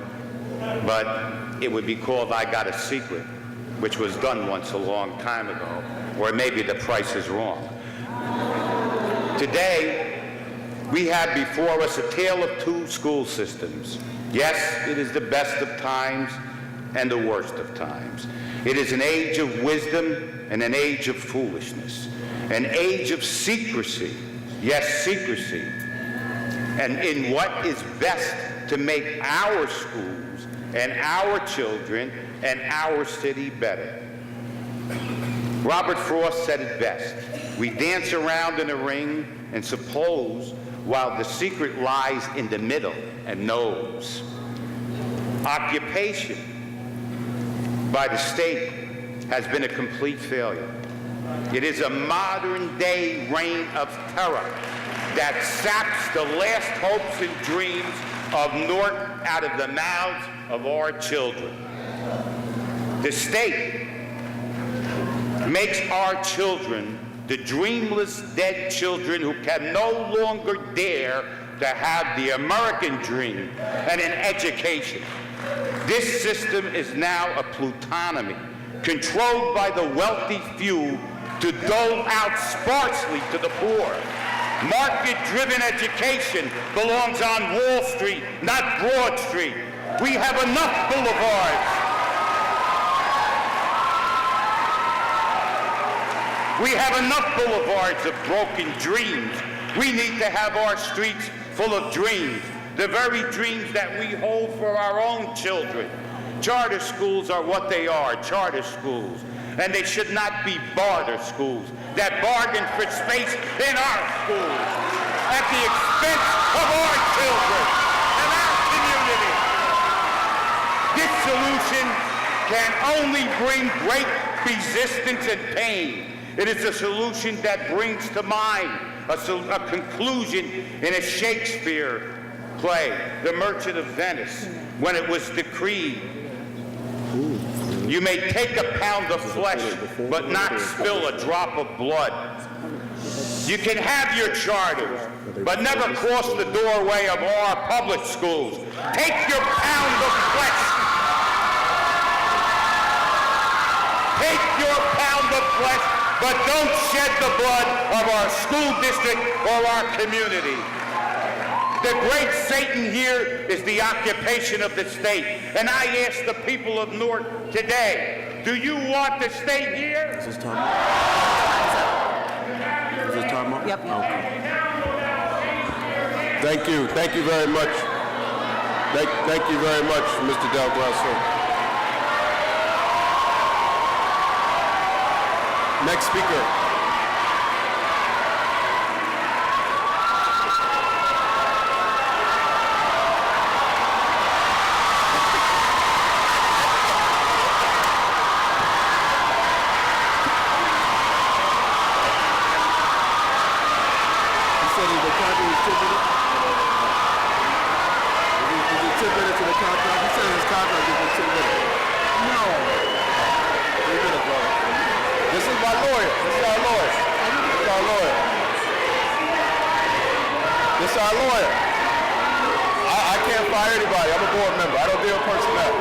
but it would be called I Got a Secret, which was done once a long time ago, or maybe The Price is Wrong. Today, we have before us a tale of two school systems. Yes, it is the best of times and the worst of times. It is an age of wisdom and an age of foolishness, an age of secrecy, yes, secrecy, and in what is best to make our schools and our children and our city better. Robert Frost said it best. We dance around in a ring and suppose while the secret lies in the middle and knows. Occupation by the state has been a complete failure. It is a modern-day reign of terror that saps the last hopes and dreams of Newark out of the mouths of our children. The state makes our children the dreamless dead children who can no longer dare to have the American dream and an education. This system is now a plutonomy, controlled by the wealthy few to dole out sparsely to the poor. Market-driven education belongs on Wall Street, not Broad Street. We have enough boulevards. We have enough boulevards of broken dreams. We need to have our streets full of dreams, the very dreams that we hold for our own children. Charter schools are what they are, charter schools, and they should not be barter schools that bargain for space in our schools at the expense of our children and our community. This solution can only bring great resistance and pain. It is a solution that brings to mind a conclusion in a Shakespeare play, The Merchant of Venice, when it was decreed You may take a pound of flesh, but not spill a drop of blood. You can have your charters, but never cross the doorway of our public schools. Take your pound of flesh. Take your pound of flesh, but don't shed the blood of our school district or our community. The great Satan here is the occupation of the state. And I ask the people of Newark today, do you want to stay here? Is this time? Is this time up? Yep. Okay. Thank you. Thank you very much. Thank you very much, Mr. Del Grasso. Next speaker. This is our lawyer. I can't fire anybody. I'm a board member. I don't deal with personnel.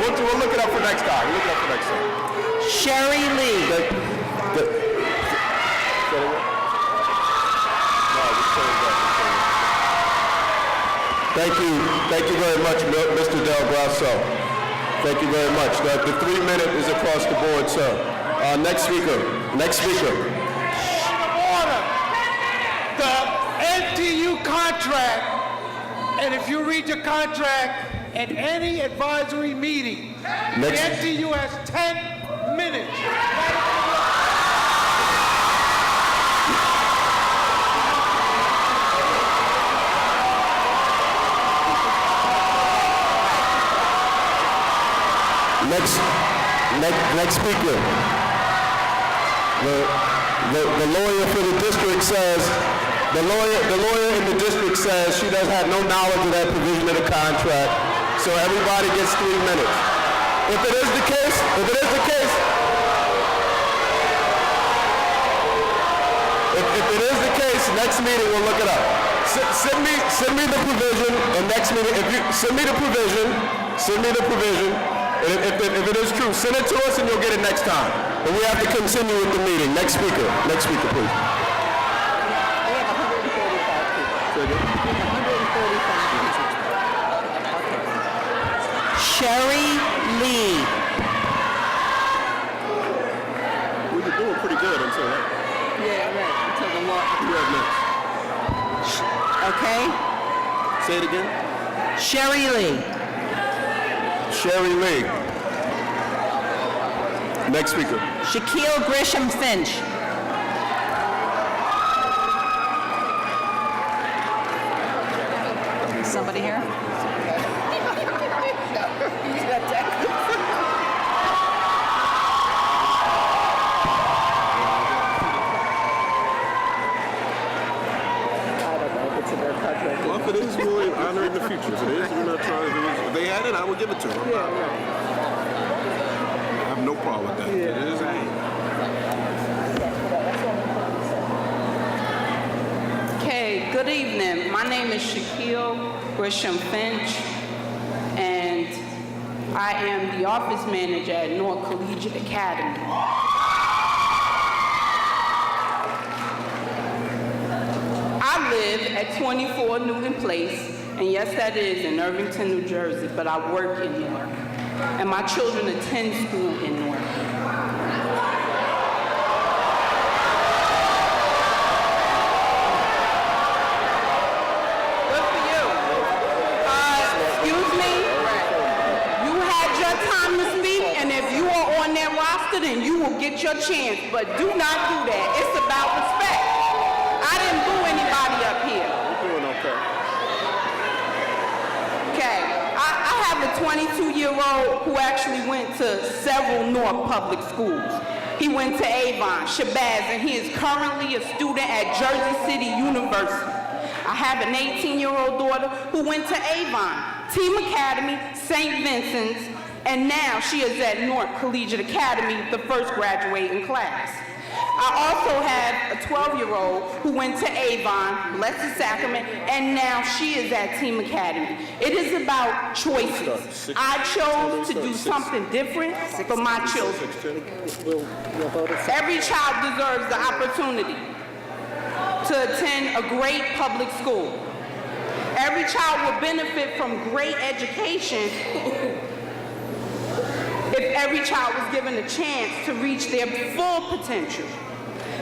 We'll look it up for next time. We'll look it up for next time. Sherry Lee. Thank you very much, Mr. Del Grasso. Thank you very much. The 3 minute is across the board, sir. Next speaker. Order. The NTU contract, and if you read your contract at any advisory meeting, the NTU has 10 minutes. Next speaker. The lawyer for the district says, the lawyer in the district says she does have no knowledge of that provision of the contract, so everybody gets 3 minutes. If it is the case, next meeting we'll look it up. Send me the provision, and next meeting, if you send me the provision, and if it is true, send it to us and you'll get it next time. And we have to continue with the meeting. Next speaker, please. Sherry Lee. We were doing pretty good until that. Yeah, right. Until the law. You have next. Okay. Say it again. Sherry Lee. Sherry Lee. Next speaker. Shaquille Grisham Finch. Somebody here? Well, if it is, we'll honor in the future. If it is, we're not trying to. If they had it, I would give it to them. I have no problem with that. It is a Okay, good evening. My name is Shaquille Grisham Finch, and I am the office manager at Newark Collegiate Academy. I live at 24 Newton Place, and yes, that is in Irvington, New Jersey, but I work in Newark, and my children attend school in Newark. Good for you. Excuse me? You had your time to speak, and if you are on that roster, then you will get your chance, but do not do that. It's about respect. I didn't boo anybody up here. You're doing okay. Okay, I have a 22-year-old who actually went to several Newark public schools. He went to Avon, Shabazz, and he is currently a student at Jersey City University. I have an 18-year-old daughter who went to Avon, Team Academy, St. Vincent's, and now she is at Newark Collegiate Academy, the first graduating class. I also have a 12-year-old who went to Avon, Blessed Sacrament, and now she is at Team Academy. It is about choices. I chose to do something different for my children. Every child deserves the opportunity to attend a great public school. Every child will benefit from great education if every child was given a chance to reach their full potential.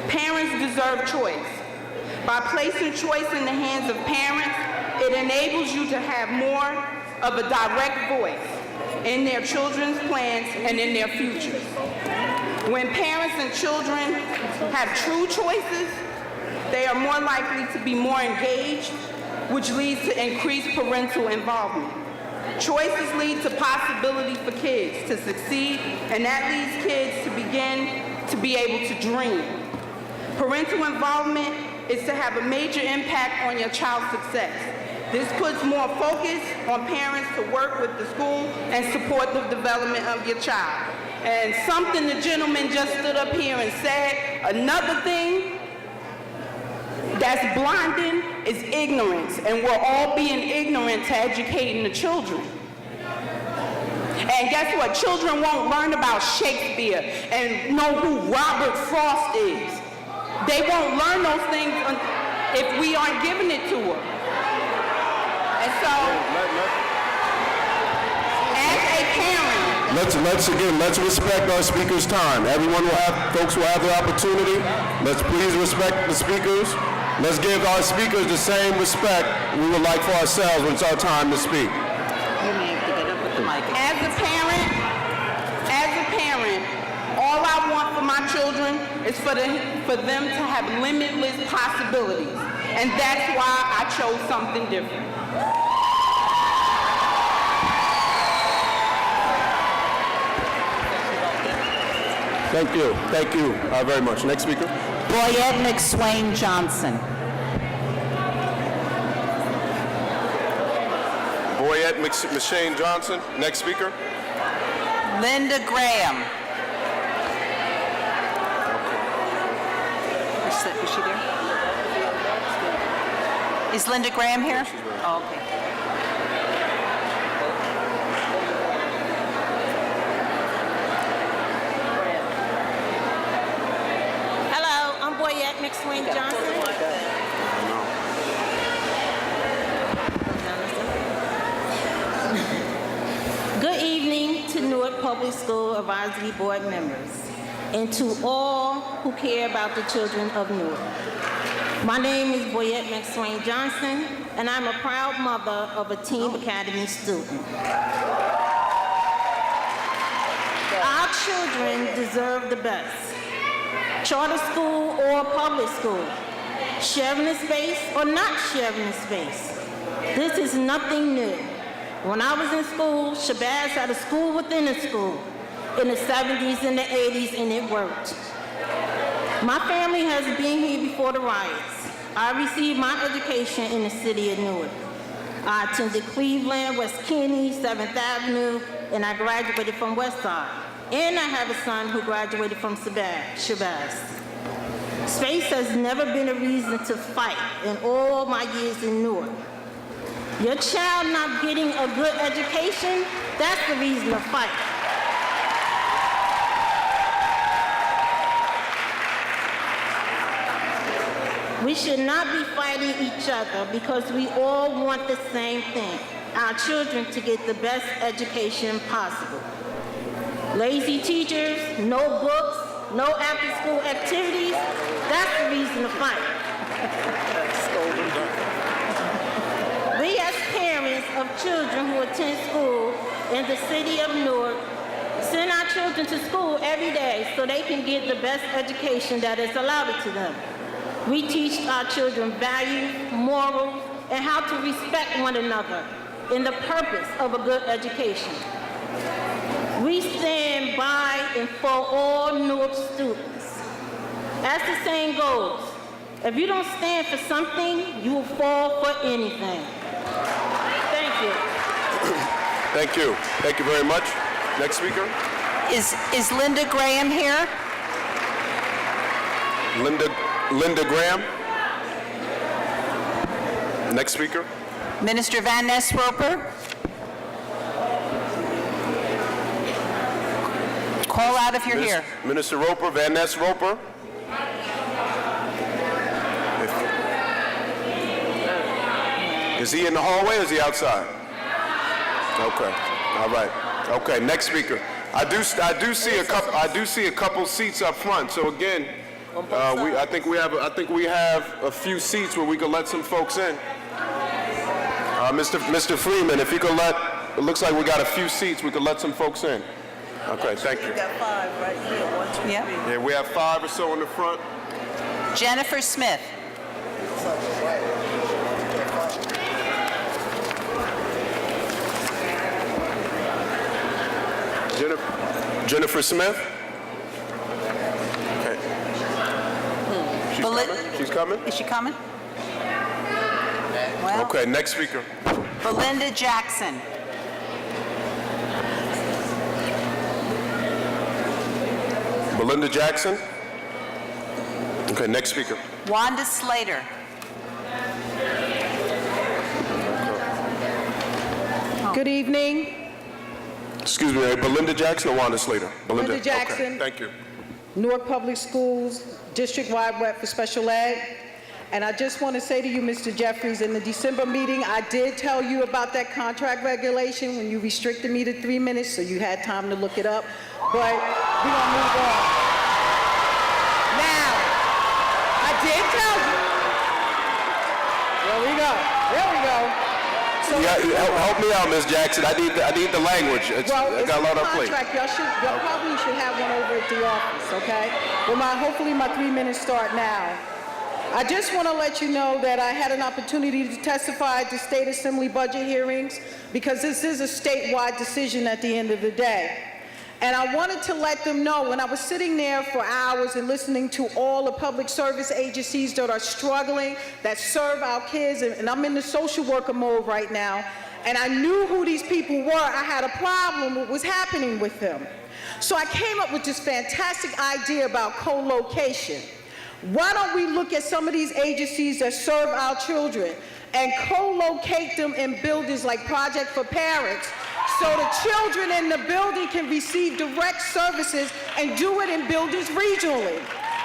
Parents deserve choice. By placing choice in the hands of parents, it enables you to have more of a direct voice in their children's plans and in their futures. When parents and children have true choices, they are more likely to be more engaged, which leads to increased parental involvement. Choices lead to possibility for kids to succeed, and that leads kids to begin to be able to dream. Parental involvement is to have a major impact on your child's success. This puts more focus on parents to work with the school and support the development of your child. And something the gentleman just stood up here and said, another thing that's blinding is ignorance, and we're all being ignorant to educating the children. And guess what? Children won't learn about Shakespeare and know who Robert Frost is. They won't learn those things if we aren't giving it to them. And so, as a parent, Let's respect our speakers' time. Folks will have the opportunity. Let's please respect the speakers. Let's give our speakers the same respect we would like for ourselves when it's our time to speak. As a parent, all I want for my children is for them to have limitless possibilities. And that's why I chose something different. Thank you very much. Next speaker. Boyette McSwain Johnson. Boyette McShane Johnson. Next speaker. Linda Graham. Is she there? Is Linda Graham here? Oh, okay. Hello, I'm Boyette McSwain Johnson. Good evening to Newark Public School Advisory Board members and to all who care about the children of Newark. My name is Boyette McSwain Johnson, and I'm a proud mother of a Team Academy student. Our children deserve the best. Charter school or public school, sharing a space or not sharing a space. This is nothing new. When I was in school, Shabazz had a school within a school in the 70s and the 80s, and it worked. My family has been here before the riots. I received my education in the city of Newark. I attended Cleveland, West Kenny, 7th Avenue, and I graduated from West Side. And I have a son who graduated from Shabazz. Space has never been a reason to fight in all my years in Newark. Your child not getting a good education, that's the reason to fight. We should not be fighting each other because we all want the same thing, our children to get the best education possible. Lazy teachers, no books, no after-school activities, that's the reason to fight. We as parents of children who attend school in the city of Newark send our children to school every day so they can get the best education that is allowed to them. We teach our children values, morals, and how to respect one another in the purpose of a good education. We stand by and for all Newark students. As the saying goes, if you don't stand for something, you will fall for anything. Thank you. Thank you. Thank you very much. Next speaker. Is Linda Graham here? Linda Graham. Next speaker. Minister Van Ness Roper? Call out if you're here. Minister Roper, Van Ness Roper. Is he in the hallway or is he outside? Okay. All right. Okay. Next speaker. I do see a couple seats up front. So again, I think we have a few seats where we can let some folks in. Mr. Freeman, if you could it looks like we got a few seats. We could let some folks in. Okay. Thank you. We got 5 right here. 1, 2, 3. Yeah, we have 5 or so in the front. Jennifer Smith. Jennifer Smith. Okay. She's coming? Is she coming? Well, okay, next speaker. Belinda Jackson. Belinda Jackson. Okay, next speaker. Wanda Slater. Good evening. Excuse me, Belinda Jackson or Wanda Slater? Belinda Jackson. Okay, thank you. Newark Public Schools, district-wide rep for special ed. And I just want to say to you, Mr. Jeffries, in the December meeting, I did tell you about that contract regulation when you restricted me to 3 minutes, so you had time to look it up. But we're going to move on. Now, I did tell you. There we go. There we go. So, help me out, Ms. Jackson. I need the language. I got a lot on plate. Y'all probably should have one over at the office, okay? Well, hopefully my 3 minutes start now. I just want to let you know that I had an opportunity to testify at the State Assembly budget hearings because this is a statewide decision at the end of the day. And I wanted to let them know when I was sitting there for hours and listening to all the public service agencies that are struggling, that serve our kids, and I'm in the social worker mode right now, and I knew who these people were. I had a problem with what was happening with them. So I came up with this fantastic idea about co-location. Why don't we look at some of these agencies that serve our children and co-locate them in buildings like Project for Parents so the children in the building can receive direct services and do it in buildings regionally.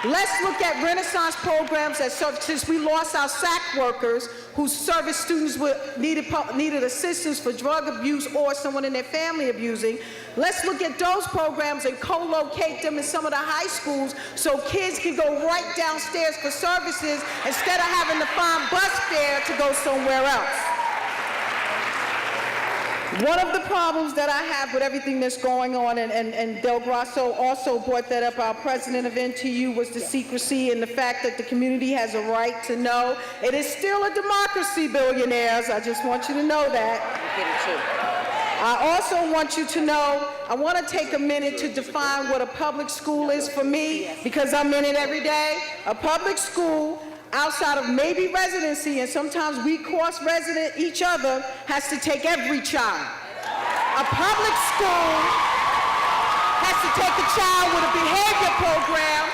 Let's look at Renaissance programs that serve, since we lost our SAC workers who service students with needed assistance for drug abuse or someone in their family abusing. Let's look at those programs and co-locate them in some of the high schools so kids can go right downstairs for services instead of having to find bus fare to go somewhere else. One of the problems that I have with everything that's going on, and Del Grasso also brought that up, our president of NTU, was the secrecy and the fact that the community has a right to know. It is still a democracy, billionaires. I just want you to know that. I also want you to know, I want to take a minute to define what a public school is for me, because I'm in it every day. A public school, outside of maybe residency, and sometimes we cross-resident each other, has to take every child. A public school has to take a child with a behavior program,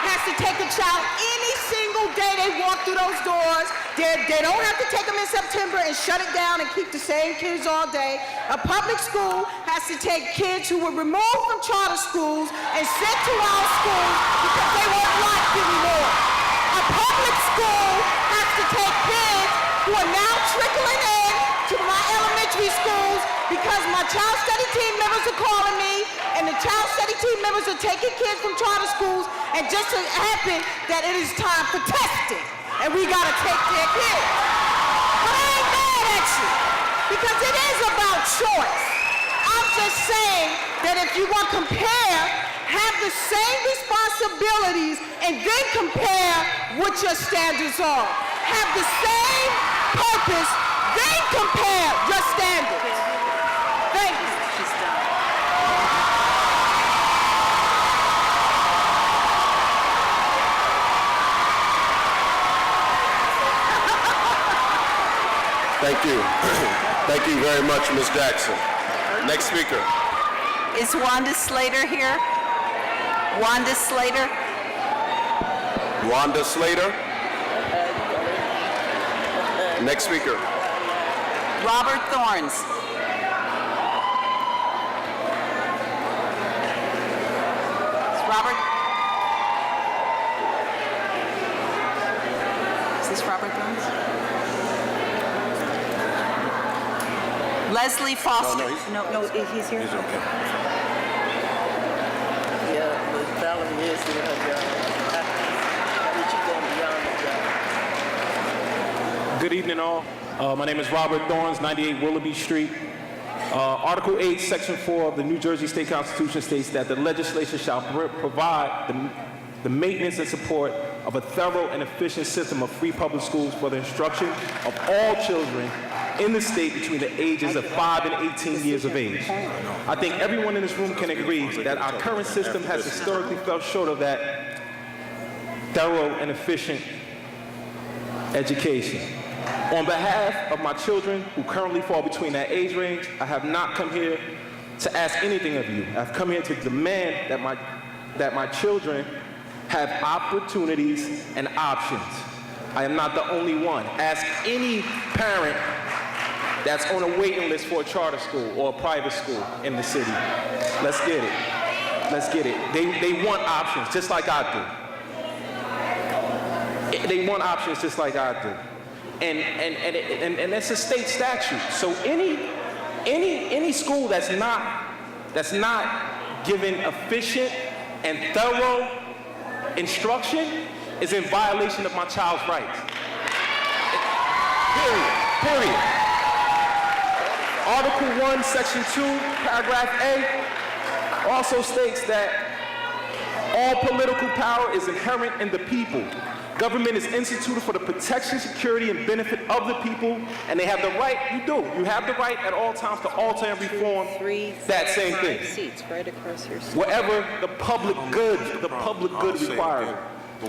has to take a child any single day they walk through those doors. They don't have to take them in September and shut it down and keep the same kids all day. A public school has to take kids who were removed from charter schools and sent to our schools because they weren't liked anymore. A public school has to take kids who are now trickling in to my elementary schools because my child study team members are calling me and the child study team members are taking kids from charter schools, and just so happen that it is time for testing and we gotta take their kids. But I ain't mad at you because it is about choice. I'm just saying that if you want to compare, have the same responsibilities and then compare what your standards are. Have the same purpose, then compare your standards. Thank you. Thank you. Thank you very much, Ms. Jackson. Next speaker. Is Wanda Slater here? Wanda Slater? Wanda Slater. Next speaker. Robert Thorns. Robert? Is this Robert Thorns? Leslie Foster. No, he's here. He's okay. Yeah, Ms. Valerie is doing her job. I think she's going beyond the job. Good evening, all. My name is Robert Thorns, 98 Willoughby Street. Article 8, Section 4 of the New Jersey State Constitution states that the legislature shall provide the maintenance and support of a thorough and efficient system of free public schools for the instruction of all children in the state between the ages of 5 and 18 years of age. I think everyone in this room can agree that our current system has historically fell short of that thorough and efficient education. On behalf of my children who currently fall between that age range, I have not come here to ask anything of you. I've come here to demand that my children have opportunities and options. I am not the only one. Ask any parent that's on a waiting list for a charter school or a private school in the city. Let's get it. Let's get it. They want options just like I do. They want options just like I do. And that's a state statute. So any school that's not giving efficient and thorough instruction is in violation of my child's rights. Period. Article 1, Section 2, Paragraph A also states that all political power is inherent in the people. Government is instituted for the protection, security, and benefit of the people, and they have the right, you have the right at all times to alter and reform that same thing. Whatever the public good requires.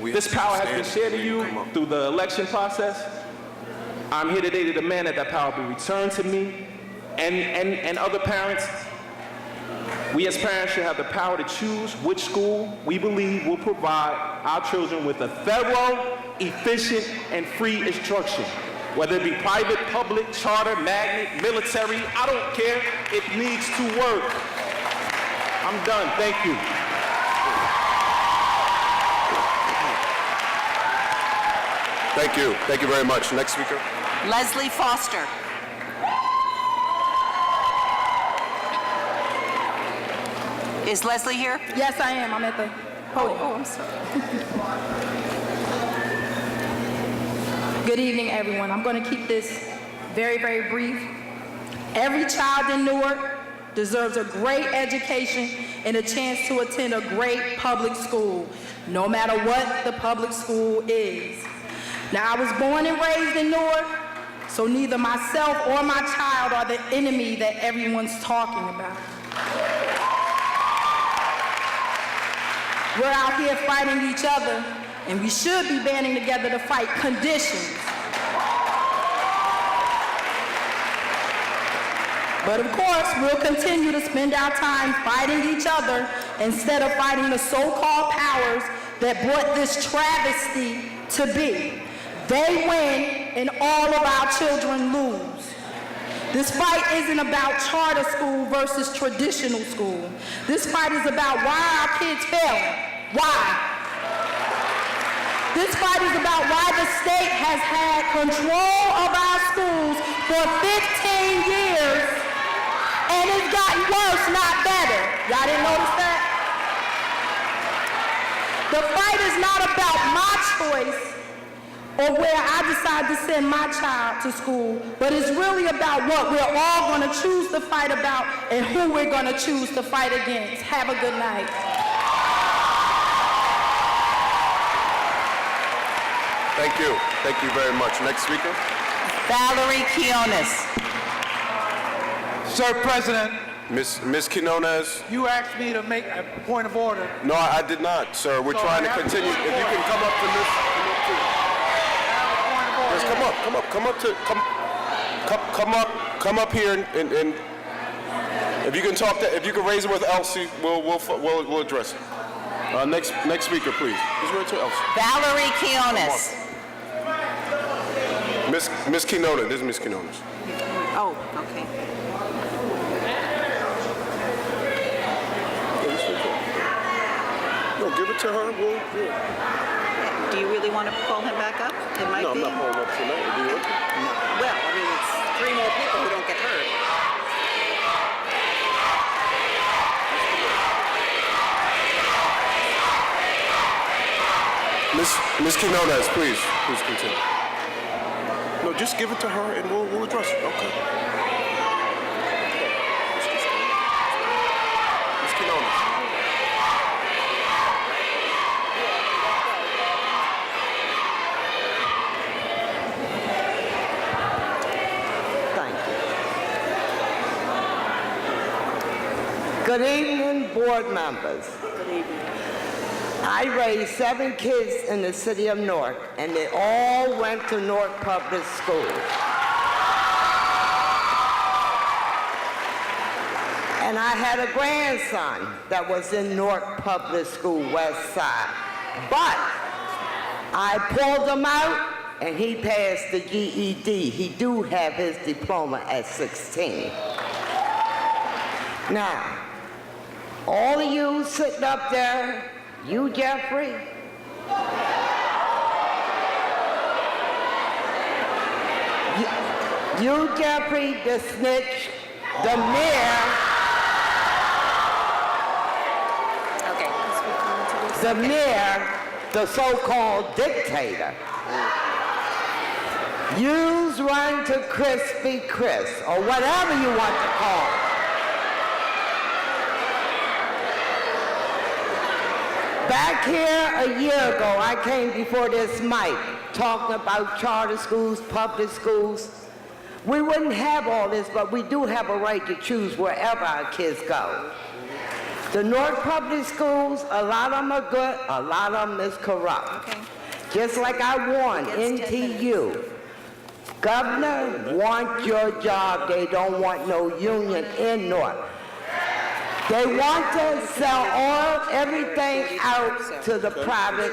This power has been shared to you through the election process. I'm here today to demand that power be returned to me and other parents. We as parents should have the power to choose which school we believe will provide our children with a thorough, efficient, and free instruction. Whether it be private, public, charter, magnet, military, I don't care. It needs to work. I'm done. Thank you. Thank you. Thank you very much. Next speaker. Leslie Foster. Is Leslie here? Yes, I am. I'm at the podium. Oh, I'm sorry. Good evening, everyone. I'm going to keep this very, very brief. Every child in Newark deserves a great education and a chance to attend a great public school, no matter what the public school is. Now, I was born and raised in Newark, so neither myself or my child are the enemy that everyone's talking about. We're out here fighting each other, and we should be banding together to fight conditions. But of course, we'll continue to spend our time fighting each other instead of fighting the so-called powers that brought this travesty to be. They win, and all of our children lose. This fight isn't about charter school versus traditional school. This fight is about why our kids failing. Why? This fight is about why the state has had control of our schools for 15 years, and it's gotten worse, not better. Y'all didn't notice that? The fight is not about my choice or where I decide to send my child to school, but it's really about what we're all going to choose to fight about and who we're going to choose to fight against. Have a good night. Thank you. Thank you very much. Next speaker. Valerie Quinones. Sir President. Ms. Quinones. You asked me to make a point of order. No, I did not, sir. We're trying to continue. If you can come up to this. Just come up here and If you can raise it with Elsie, we'll address it. Next speaker, please. Just raise it to Elsie. Valerie Quinones. Miss Quinones. This is Miss Quinones. Oh, okay. No, give it to her. Do you really want to pull him back up? It might No, be. I'm not pulling up tonight. Do you want to? Well, I mean, it's 3 more people who don't get hurt. Miss Quinones, please continue. No, just give it to her and we'll address it. Okay. Miss Quinones. Good evening, board members. Good evening. I raised 7 kids in the city of Newark, and they all went to Newark Public School. And I had a grandson that was in Newark Public School, West Side. But I pulled him out, and he passed the GED. He do have his diploma at 16. Now, all of you sitting up there, you, Jeffrey, you, Jeffrey, the snitch, the mayor, the so-called dictator. Yous run to Crispy Chris, or whatever you want to call it. Back here a year ago, I came before this mic talking about charter schools, public schools. We wouldn't have all this, but we do have a right to choose wherever our kids go. The Newark public schools, a lot of them are good, a lot of them is corrupt. Okay. Just like I warned NTU. Governor, want your job. They don't want no union in Newark. They want to sell all, everything out to the private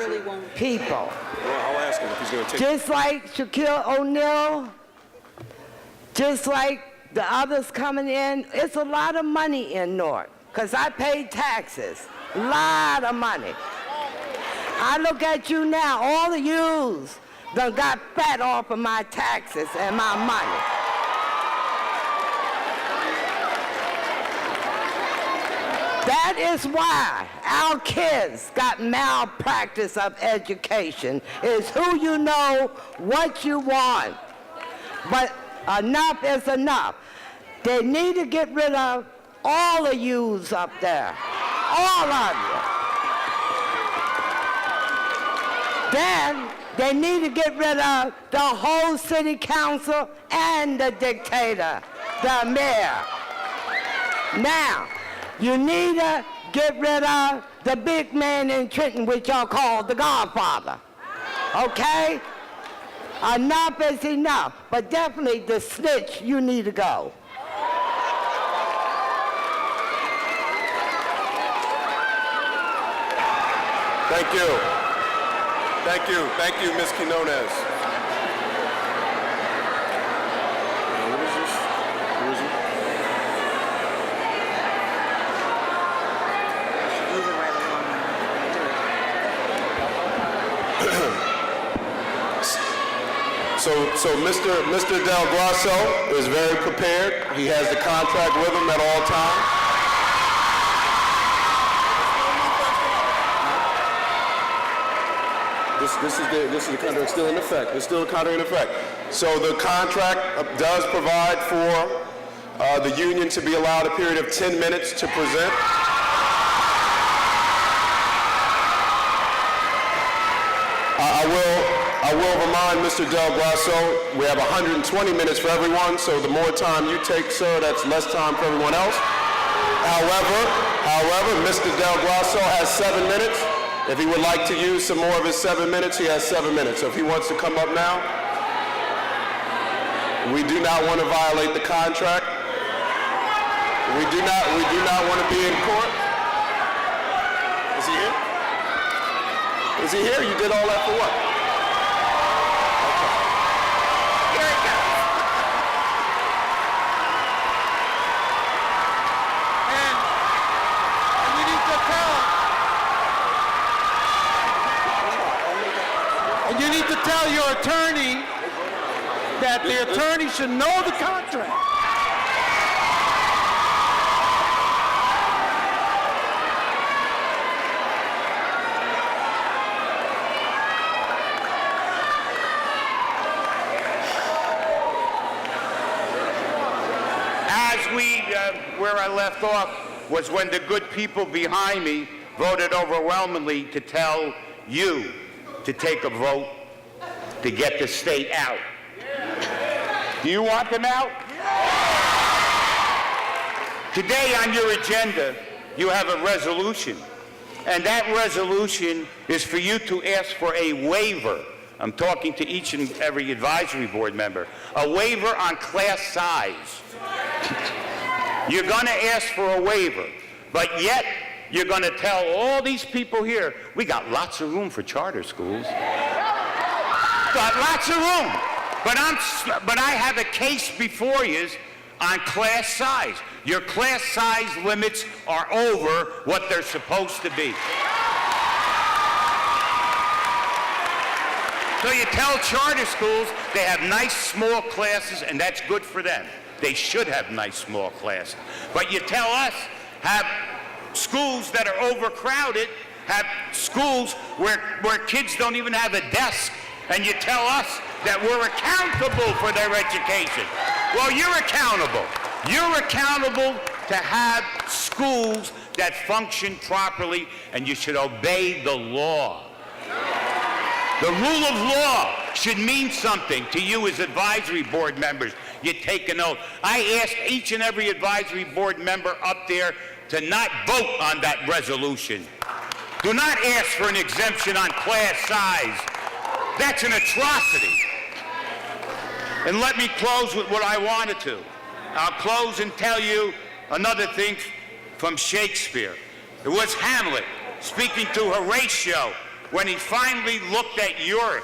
people. Well, I'll ask him if he's going to take Just like Shaquille O'Neal, just like the others coming in, it's a lot of money in Newark, because I paid taxes, a lot of money. I look at you now, all of yous done got fat off of my taxes and my money. That is why our kids got malpractice of education. It's who you know, what you want. But enough is enough. They need to get rid of all of yous up there. All of you. Then they need to get rid of the whole city council and the dictator, the mayor. Now, you need to get rid of the big man in Trenton, which y'all call the Godfather. Okay? Enough is enough. But definitely the snitch, you need to go. Thank you. Thank you. Thank you, Ms. Quinones. What is this? Who is it? So Mr. Del Grosso is very prepared. He has the contract with him at all times. This is the contract still in effect. It's still a contract in effect. So the contract does provide for the union to be allowed a period of 10 minutes to present. I will remind Mr. Del Grosso, we have 120 minutes for everyone, so the more time you take, sir, that's less time for everyone else. However, Mr. Del Grosso has 7 minutes. If he would like to use some more of his 7 minutes, he has 7 minutes. So if he wants to come up now, we do not want to violate the contract. We do not want to be in court. Is he here? Is he here? You did all that for what? Here it goes. And you need to tell and you need to tell your attorney that the attorney should know the contract. Where I left off was when the good people behind me voted overwhelmingly to tell you to take a vote to get the state out. Do you want them out? Today on your agenda, you have a resolution, and that resolution is for you to ask for a waiver. I'm talking to each and every advisory board member. A waiver on class size. You're going to ask for a waiver, but yet you're going to tell all these people here, we got lots of room for charter schools. Got lots of room. But I have a case before you on class size. Your class size limits are over what they're supposed to be. So you tell charter schools they have nice small classes, and that's good for them. They should have nice small classes. But you tell us, have schools that are overcrowded, have schools where kids don't even have a desk, and you tell us that we're accountable for their education. Well, you're accountable. You're accountable to have schools that function properly, and you should obey the law. The rule of law should mean something to you as advisory board members. You take an oath. I asked each and every advisory board member up there to not vote on that resolution. Do not ask for an exemption on class size. That's an atrocity. And let me close with what I wanted to. I'll close and tell you another thing from Shakespeare. It was Hamlet speaking to Horatio when he finally looked at Newark.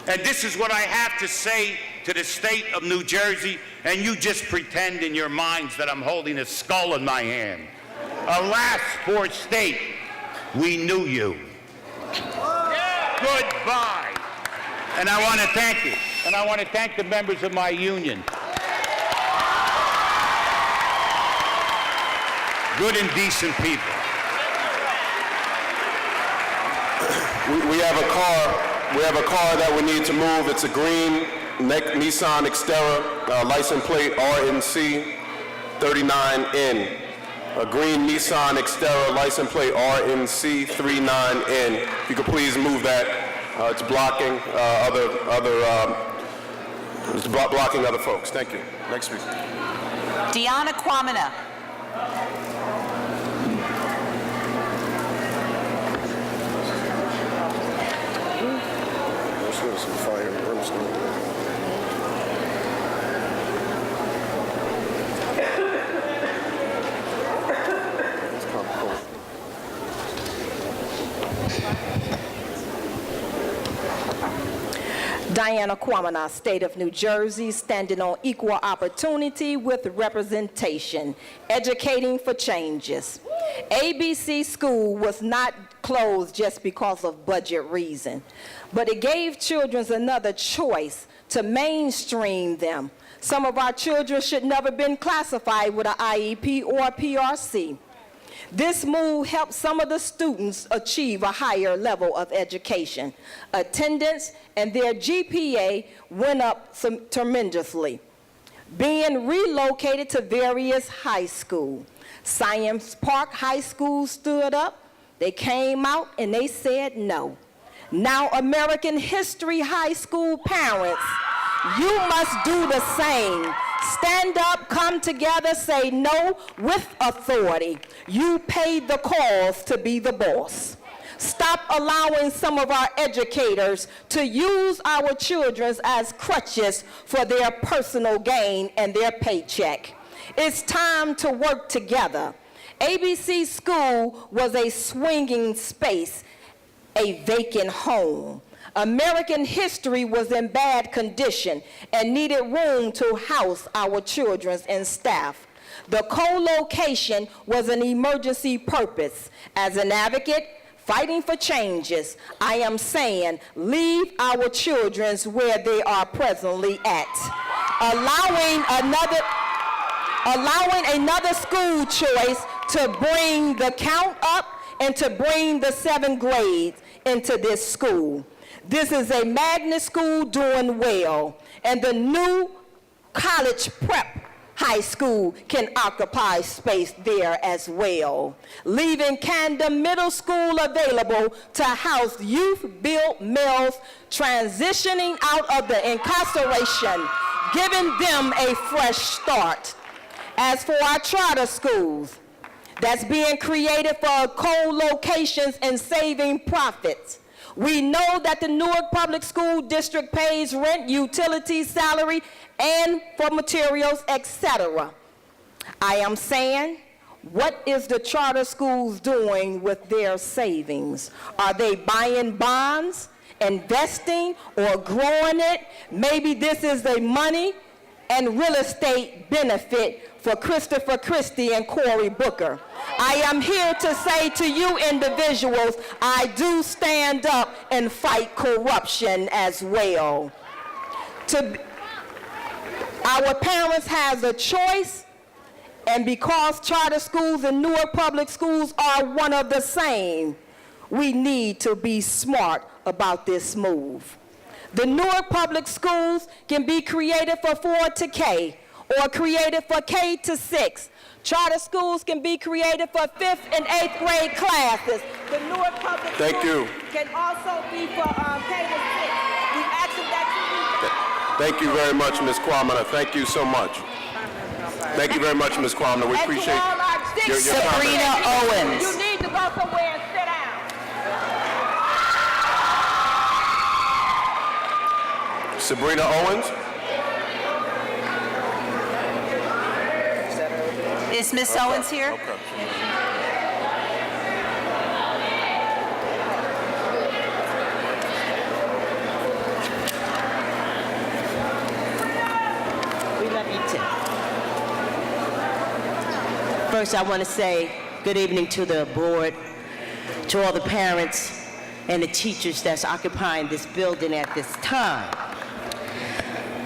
And this is what I have to say to the state of New Jersey, and you just pretend in your minds that I'm holding a skull in my hand. Alas, poor state, we knew you. Goodbye. And I want to thank you. And I want to thank the members of my union. Good and decent people. We have a car that we need to move. It's a green Nissan Xterra, license plate RNC 39N. A green Nissan Xterra, license plate RNC 39N. If you could please move that. It's blocking blocking other folks. Thank you. Next speaker. Deanna Kwamina. Some fire and brimstone. Diana Kwamina, State of New Jersey, standing on equal opportunity with representation, educating for changes. ABC School was not closed just because of budget reason, but it gave children another choice to mainstream them. Some of our children should never been classified with an IEP or a PRC. This move helped some of the students achieve a higher level of education. Attendance and their GPA went up tremendously. Being relocated to various high schools. Science Park High School stood up. They came out and they said no. Now American History High School parents, you must do the same. Stand up, come together, say no with authority. You paid the cause to be the boss. Stop allowing some of our educators to use our children as crutches for their personal gain and their paycheck. It's time to work together. ABC School was a swinging space, a vacant home. American history was in bad condition and needed room to house our children and staff. The co-location was an emergency purpose. As an advocate, fighting for changes, I am saying leave our children where they are presently at. Allowing another school choice to bring the count up and to bring the 7th grade into this school. This is a magnet school doing well, and the new college prep high school can occupy space there as well, leaving Camden Middle School available to house youth-built males transitioning out of the incarceration, giving them a fresh start. As for our charter schools, that's being created for co-locations and saving profits. We know that the Newark Public School District pays rent, utilities, salary, and for materials, etc. I am saying, what is the charter schools doing with their savings? Are they buying bonds, investing, or growing it? Maybe this is the money and real estate benefit for Christopher Christie and Cory Booker. I am here to say to you individuals, I do stand up and fight corruption as well. Our parents have a choice, and because charter schools and Newark public schools are one of the same, we need to be smart about this move. The Newark public schools can be created for 4 to K or created for K to 6. Charter schools can be created for 5th and 8th grade classes. The Newark public schools can also be for K to 6. We ask that you Thank you very much, Ms. Kwamina. Thank you so much. Thank you very much, Ms. Kwamina. We appreciate your Sabrina Owens. You need to go somewhere and sit down. Sabrina Owens? Is Ms. Owens here? Okay. We love you too. First, I want to say good evening to the board, to all the parents and the teachers that's occupying this building at this time.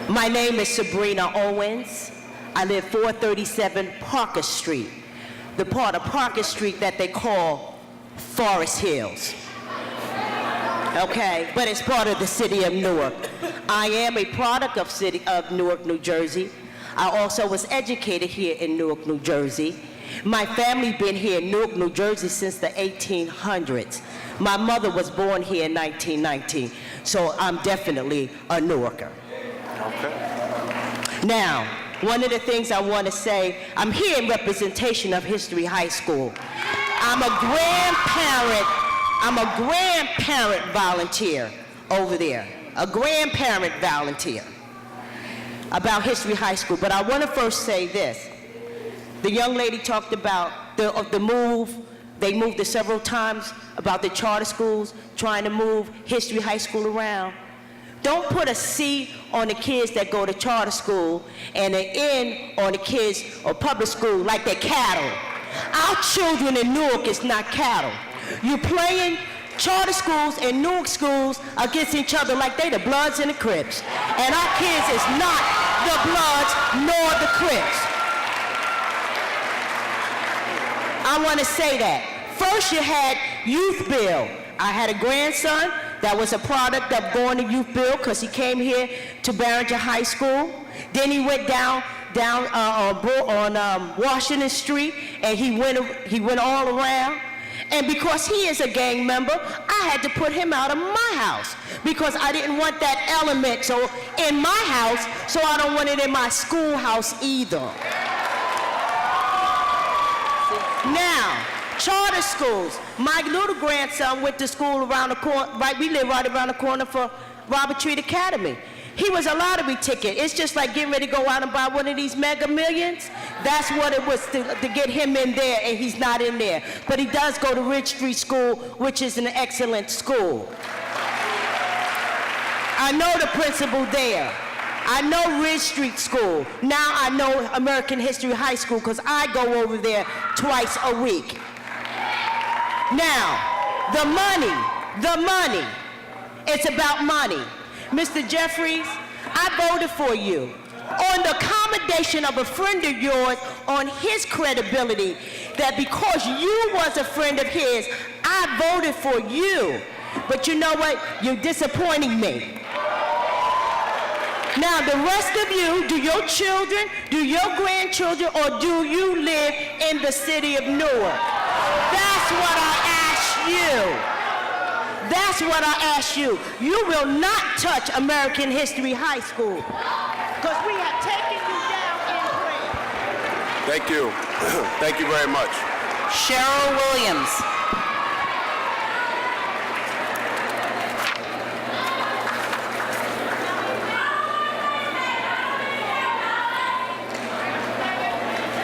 My name is Sabrina Owens. I live 437 Parker Street, the part of Parker Street that they call Forest Hills. Okay, but it's part of the city of Newark. I am a product of Newark, New Jersey. I also was educated here in Newark, New Jersey. My family been here in Newark, New Jersey since the 1800s. My mother was born here in 1919, so I'm definitely a Newarker. Okay. Now, one of the things I want to say, I'm here in representation of History High School. I'm a grandparent volunteer over there, a grandparent volunteer about History High School. But I want to first say this. The young lady talked about the move. They moved it several times about the charter schools trying to move History High School around. Don't put a C on the kids that go to charter school and an N on the kids or public school like they're cattle. Our children in Newark is not cattle. You're playing charter schools and Newark schools against each other like they the Bloods and the Crips. And our kids is not the Bloods nor the Crips. I want to say that. First you had Youth Bill. I had a grandson that was a product of going to Youth Bill because he came here to Barringer High School. Then he went down on Washington Street, and he went all around. And because he is a gang member, I had to put him out of my house because I didn't want that element in my house, so I don't want it in my schoolhouse either. Now, charter schools. My little grandson went to school around the corner, we live right around the corner for Robert Treat Academy. He was a lottery ticket. It's just like getting ready to go out and buy one of these Mega Millions. That's what it was to get him in there, and he's not in there. But he does go to Ridge Street School, which is an excellent school. I know the principal there. I know Ridge Street School. Now I know American History High School because I go over there twice a week. Now, the money. It's about money. Mr. Jeffries, I voted for you on the accommodation of a friend of yours on his credibility, that because you was a friend of his, I voted for you. But you know what? You're disappointing me. Now, the rest of you, do your children, do your grandchildren, or do you live in the city of Newark? That's what I ask you. That's what I ask you. You will not touch American History High School because we have taken you down in prayer. Thank you. Thank you very much. Cheryl Williams.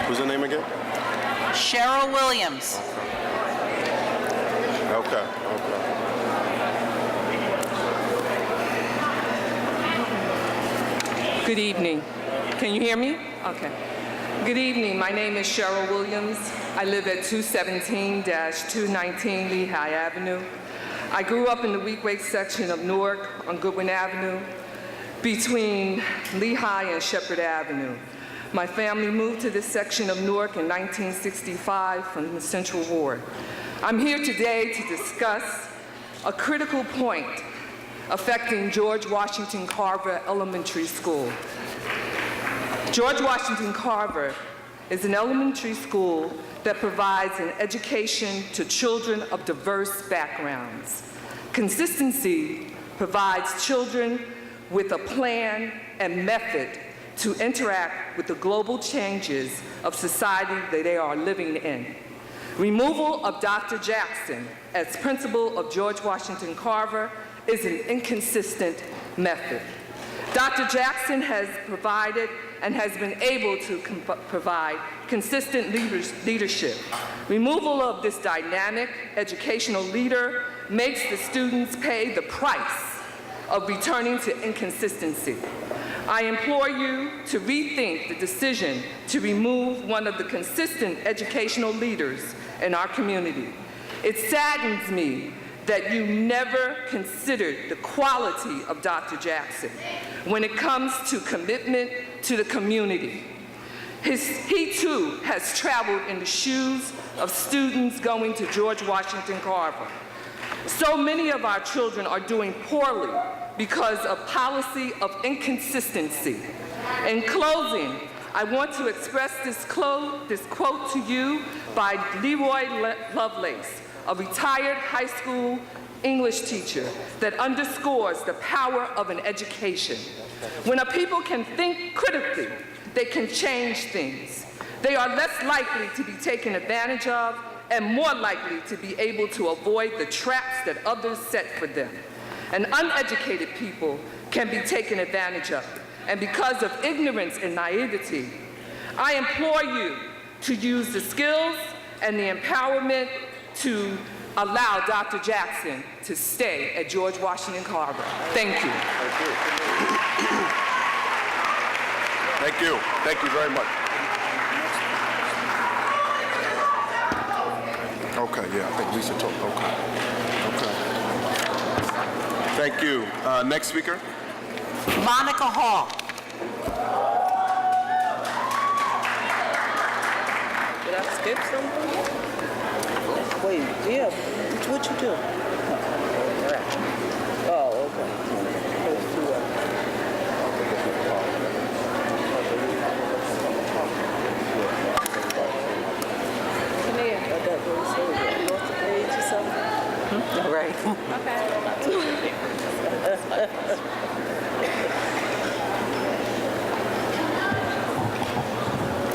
What's her name again? Cheryl Williams. Okay. Good evening. Can you hear me? Okay. Good evening. My name is Cheryl Williams. I live at 217-219 Lehigh Avenue. I grew up in the Weequahic section of Newark on Goodwin Avenue between Lehigh and Shepherd Avenue. My family moved to this section of Newark in 1965 from the Central Ward. I'm here today to discuss a critical point affecting George Washington Carver Elementary School. George Washington Carver is an elementary school that provides an education to children of diverse backgrounds. Consistency provides children with a plan and method to interact with the global changes of society that they are living in. Removal of Dr. Jackson as principal of George Washington Carver is an inconsistent method. Dr. Jackson has provided and has been able to provide consistent leadership. Removal of this dynamic educational leader makes the students pay the price of returning to inconsistency. I implore you to rethink the decision to remove one of the consistent educational leaders in our community. It saddens me that you never considered the quality of Dr. Jackson when it comes to commitment to the community. He too has traveled in the shoes of students going to George Washington Carver. So many of our children are doing poorly because of policy of inconsistency. In closing, I want to express this quote to you by Leroy Lovelace, a retired high school English teacher, that underscores the power of an education. When a people can think critically, they can change things. They are less likely to be taken advantage of and more likely to be able to avoid the traps that others set for them. And uneducated people can be taken advantage of. And because of ignorance and naivety, I implore you to use the skills and the empowerment to allow Dr. Jackson to stay at George Washington Carver. Thank you. Thank you. Thank you very much. Okay, yeah, I think Lisa talked. Okay. Thank you. Next speaker. Monica Hall. Did I skip something? Wait, yeah, what you do? Oh, All right.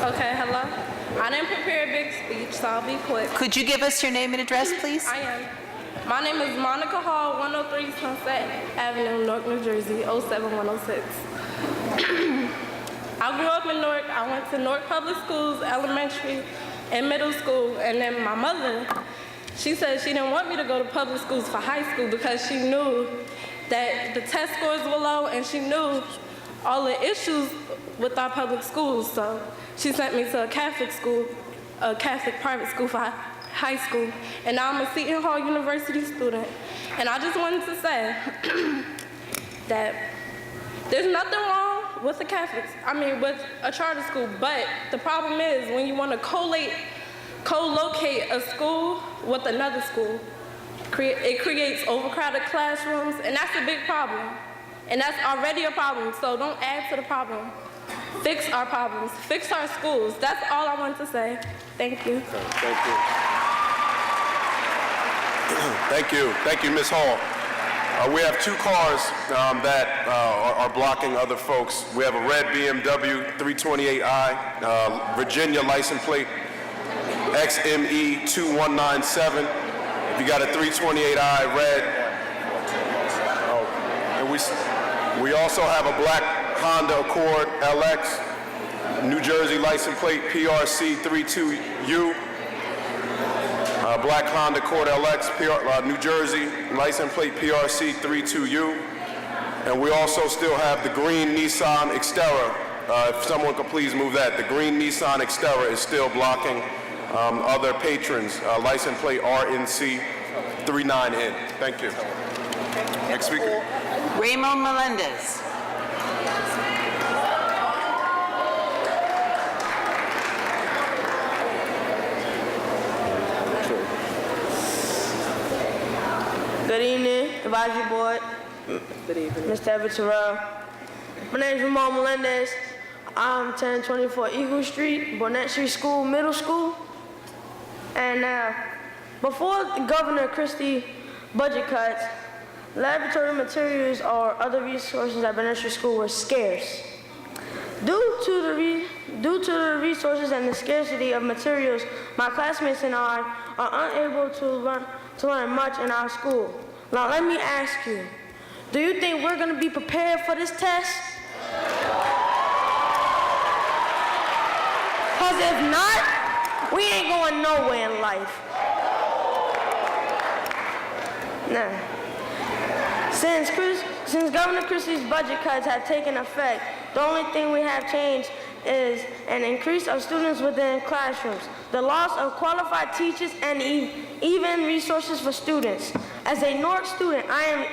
Okay, hello. I didn't prepare a big speech, so I'll be quick. Could you give us your name and address, please? I am. My name is Monica Hall, 103 Sunset Avenue, Newark, New Jersey, 07106. I grew up in Newark. I went to Newark Public Schools, elementary and middle school, and then my mother, she said she didn't want me to go to public schools for high school because she knew that the test scores were low and she knew all the issues with our public schools. So she sent me to a Catholic school, a Catholic private school for high school. And now I'm a Seton Hall University student. And I just wanted to say that there's nothing wrong with with a charter school, but the problem is when you want to co-locate a school with another school, it creates overcrowded classrooms, and that's a big problem. And that's already a problem, so don't add to the problem. Fix our problems, fix our schools. That's all I want to say. Thank you. Thank you. Thank you, Ms. Hall. We have two cars that are blocking other folks. We have a red BMW 328i, Virginia license plate, XME 2197. If you got a 328i red, and we also have a black Honda Accord LX, New Jersey license plate PRC 32U. Black Honda Accord LX, New Jersey, license plate PRC 32U. And we also still have the green Nissan Xterra. If someone could please move that. The green Nissan Xterra is still blocking other patrons, license plate RNC 39N. Thank you. Next speaker. Raymond Melendez. Good evening, Advisory Board. Good evening. Mr. Everett Terrell. My name is Ramon Melendez. I'm 1024 Eagle Street, Bonnet Street School, Middle School. And before Governor Christie budget cuts, laboratory materials or other resources at Bonnet Street School were scarce. Due to the resources and the scarcity of materials, my classmates and I are unable to learn much in our school. Now let me ask you, do you think we're going to be prepared for this test? Because if not, we ain't going nowhere in life. Now, since Governor Christie's budget cuts have taken effect, the only thing we have changed is an increase of students within classrooms, the loss of qualified teachers, and even resources for students. As a Newark student, I am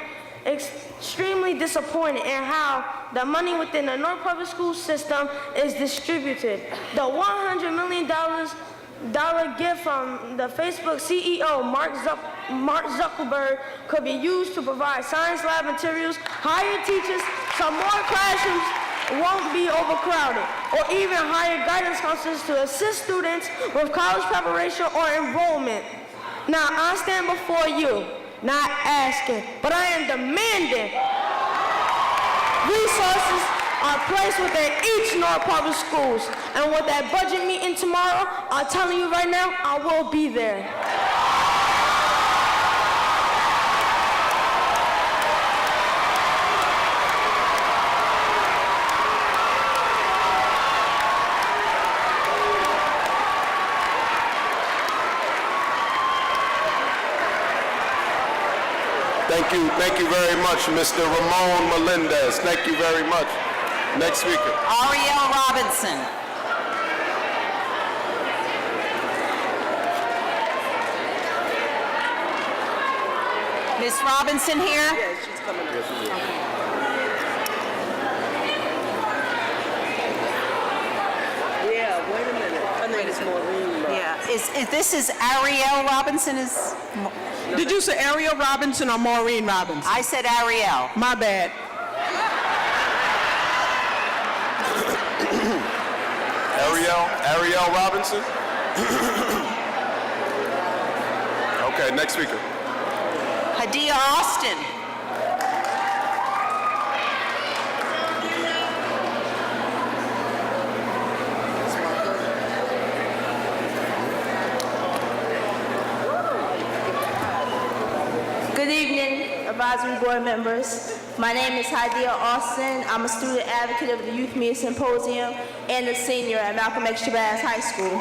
extremely disappointed in how the money within the Newark public school system is distributed. The $100 million gift from the Facebook CEO, Mark Zuckerberg, could be used to provide science lab materials, hire teachers, so more classrooms won't be overcrowded, or even hire guidance counselors to assist students with college preparation or enrollment. Now, I stand before you, not asking, but I am demanding resources are placed within each Newark public schools. And with that budget meeting tomorrow, I'm telling you right now, I will be there. Thank you very much, Mr. Ramon Melendez. Thank you very much. Next speaker. Ariel Robinson. Miss Robinson here? Yeah, she's coming up. Yeah, wait a minute. Her name is Maureen. Yeah. This is Ariel Robinson? Did you say Ariel Robinson or Maureen Robinson? I said Ariel. My bad. Ariel Robinson? Okay, next speaker. Hadia Austin. Advisory Board members. My name is Haidia Austin. I'm a student advocate of the Youth Media Symposium and a senior at Malcolm X Shabazz High School.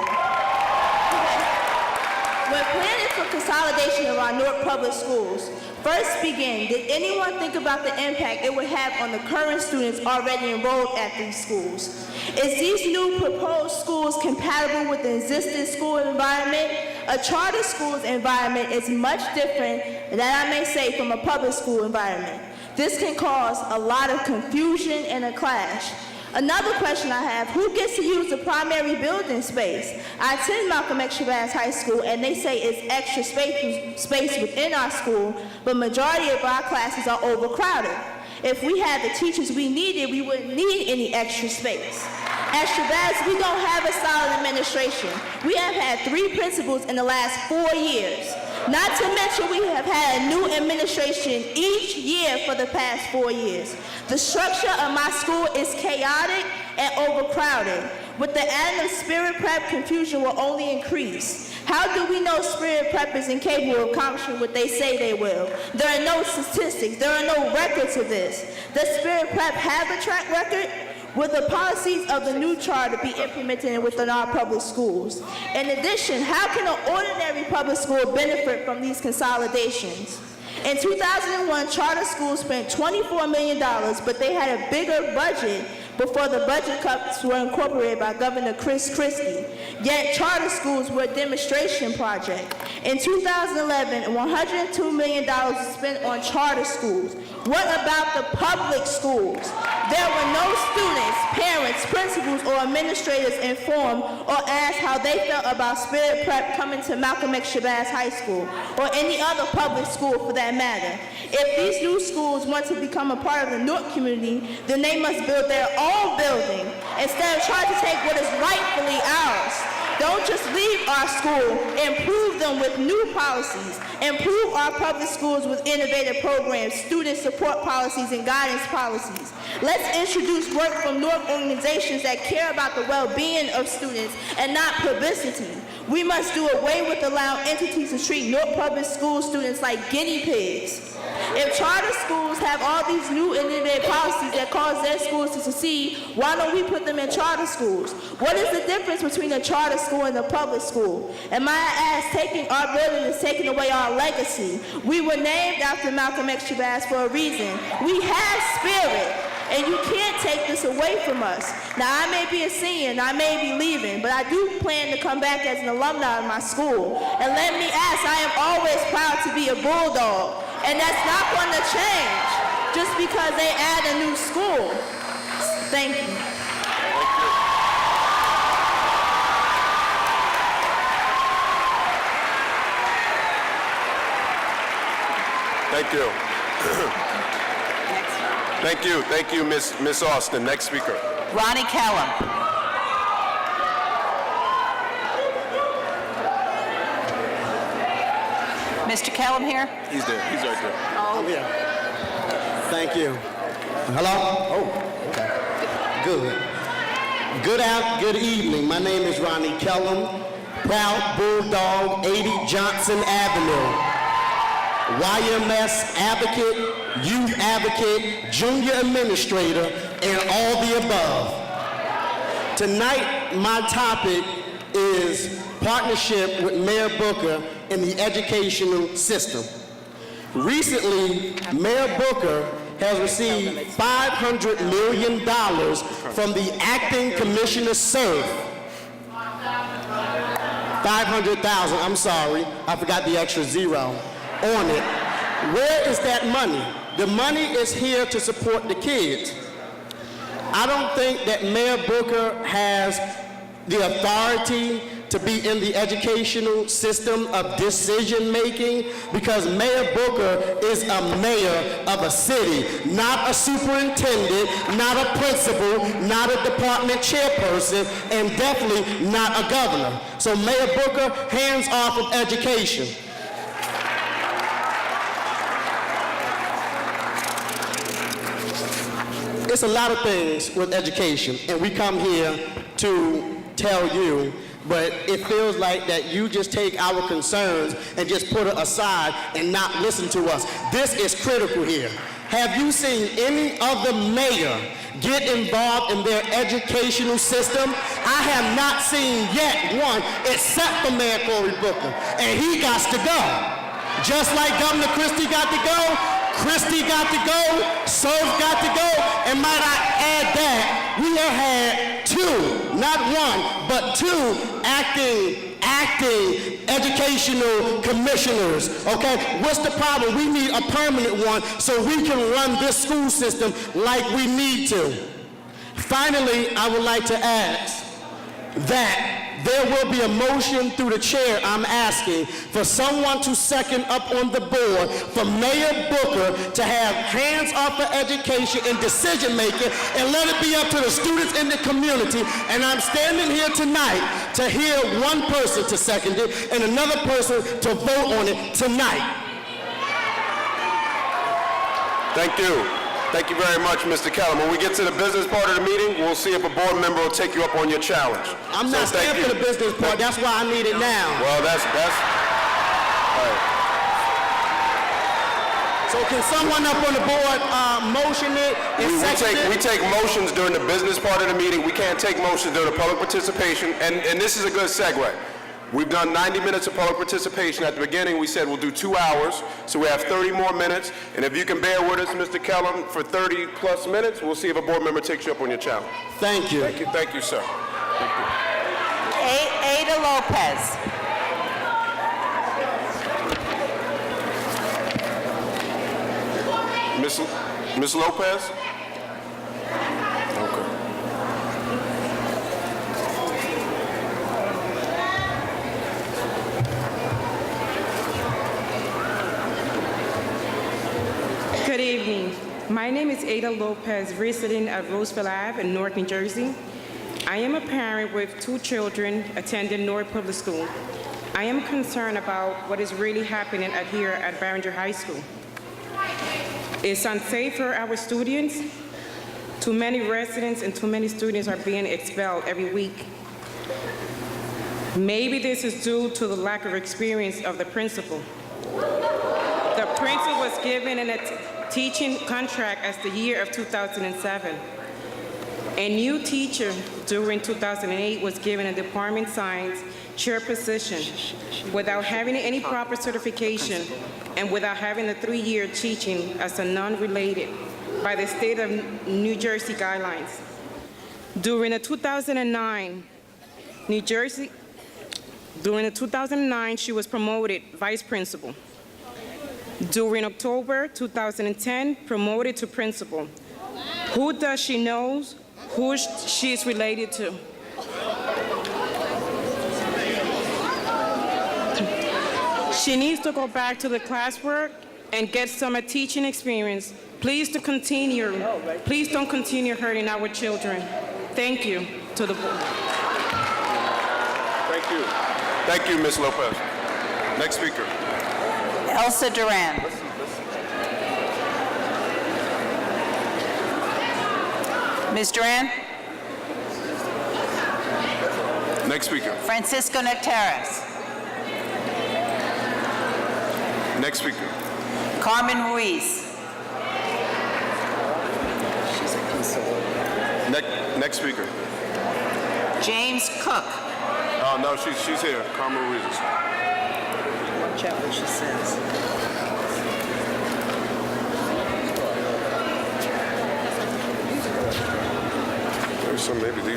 When planning for consolidation of our Newark public schools, first begin, did anyone think about the impact it would have on the current students already enrolled at these schools? Is these new proposed schools compatible with the existing school environment? A charter school's environment is much different, that I may say, from a public school environment. This can cause a lot of confusion and a clash. Another question I have, who gets to use the primary building space? I attend Malcolm X Shabazz High School, and they say it's extra space within our school, but majority of our classes are overcrowded. If we had the teachers we needed, we wouldn't need any extra space. At Shabazz, we don't have a solid administration. We have had 3 principals in the last 4 years. Not to mention we have had a new administration each year for the past 4 years. The structure of my school is chaotic and overcrowded. With the advent of Spirit Prep, confusion will only increase. How do we know Spirit Prep is incapable of accomplishing what they say they will? There are no statistics. There are no records of this. Does Spirit Prep have a track record? Will the policies of the new charter be implemented within our public schools? In addition, how can an ordinary public school benefit from these consolidations? In 2001, charter schools spent $24 million, but they had a bigger budget before the budget cuts were incorporated by Governor Chris Christie. Yet charter schools were a demonstration project. In 2011, $102 million was spent on charter schools. What about the public schools? There were no students, parents, principals, or administrators informed or asked how they felt about Spirit Prep coming to Malcolm X Shabazz High School, or any other public school for that matter. If these new schools want to become a part of the Newark community, then they must build their own building instead of trying to take what is rightfully ours. Don't just leave our school, improve them with new policies, improve our public schools with innovative programs, student support policies, and guidance policies. Let's introduce work from Newark organizations that care about the well-being of students and not publicity. We must do away with allowing entities to treat Newark public school students like guinea pigs. If charter schools have all these new innovative policies that cause their schools to succeed, why don't we put them in charter schools? What is the difference between a charter school and a public school? And my ass, taking our building is taking away our legacy. We were named after Malcolm X Shabazz for a reason. We have spirit, and you can't take this away from us. Now, I may be a senior and I may be leaving, but I do plan to come back as an alumni of my school. And let me ask, I am always proud to be a bulldog. And that's not going to change just because they add a new school. Thank you. Thank you. Thank you, Miss Austin. Next speaker. Ronnie Kellum. Mr. Kellum here? He's there. He's right there. Oh, yeah. Thank you. Hello? Oh, okay. Good evening. My name is Ronnie Kellum, proud Bulldog, 80 Johnson Avenue. YMS advocate, youth advocate, junior administrator, and all the above. Tonight, my topic is partnership with Mayor Booker in the educational system. Recently, Mayor Booker has received $500 million from the acting commissioner SAB. 500,000, I'm sorry, I forgot the extra zero on it. Where is that money? The money is here to support the kids. I don't think that Mayor Booker has the authority to be in the educational system of decision making, because Mayor Booker is a mayor of a city, not a superintendent, not a principal, not a department chairperson, and definitely not a governor. So Mayor Booker, hands off of education. It's a lot of things with education, and we come here to tell you but it feels like that you just take our concerns and just put it aside and not listen to us. This is critical here. Have you seen any other mayor get involved in their educational system? I have not seen yet one, except for Mayor Cory Booker, and he got to go. Just like Governor Christie got to go, Christie got to go, Surf got to go, and might I add that we have had two, not one, but two acting educational commissioners, okay? What's the problem? We need a permanent one so we can run this school system like we need to. Finally, I would like to ask that there will be a motion through the chair. I'm asking for someone to second up on the board for Mayor Booker to have hands off of education and decision making and let it be up to the students in the community. And I'm standing here tonight to hear one person to second it and another person to vote on it tonight. Thank you. Thank you very much, Mr. Kellum. When we get to the business part of the meeting, we'll see if a board member will take you up on your challenge. I'm not scared for the business part. That's why I need it now. Well, that's all right. So can someone up on the board motion it and second it? We take motions during the business part of the meeting. We can't take motions during the public participation. And this is a good segue. We've done 90 minutes of public participation. At the beginning, we said we'll do 2 hours, so we have 30 more minutes. And if you can bear with us, Mr. Kellum, for 30 plus minutes, we'll see if a board member takes you up on your challenge. Thank you. Thank you, sir. Ada Lopez. Miss Lopez? Okay. Good evening. My name is Ada Lopez, resident of Roosevelt Ave in Newark, New Jersey. I am a parent with 2 children attending Newark Public School. I am concerned about what is really happening here at Barringer High School. It's unsafe for our students. Too many residents and too many students are being expelled every week. Maybe this is due to the lack of experience of the principal. The principal was given a teaching contract as the year of 2007. A new teacher during 2008 was given a department science chair position without having any proper certification and without having a 3-year teaching as a non-related by the state of New Jersey guidelines. During the 2009, she was promoted vice principal. During October 2010, promoted to principal. Who does she know who she is related to? She needs to go back to the classwork and get some teaching experience. Please don't continue hurting our children. Thank you to the board. Thank you. Thank you, Ms. Lopez. Next speaker. Elsa Duran. Ms. Duran. Next speaker. Francisco Nectares. Next speaker. Carmen Ruiz. Next speaker. James Cook. Oh, no, she's here. Carmen Ruiz is here. Watch out what she says.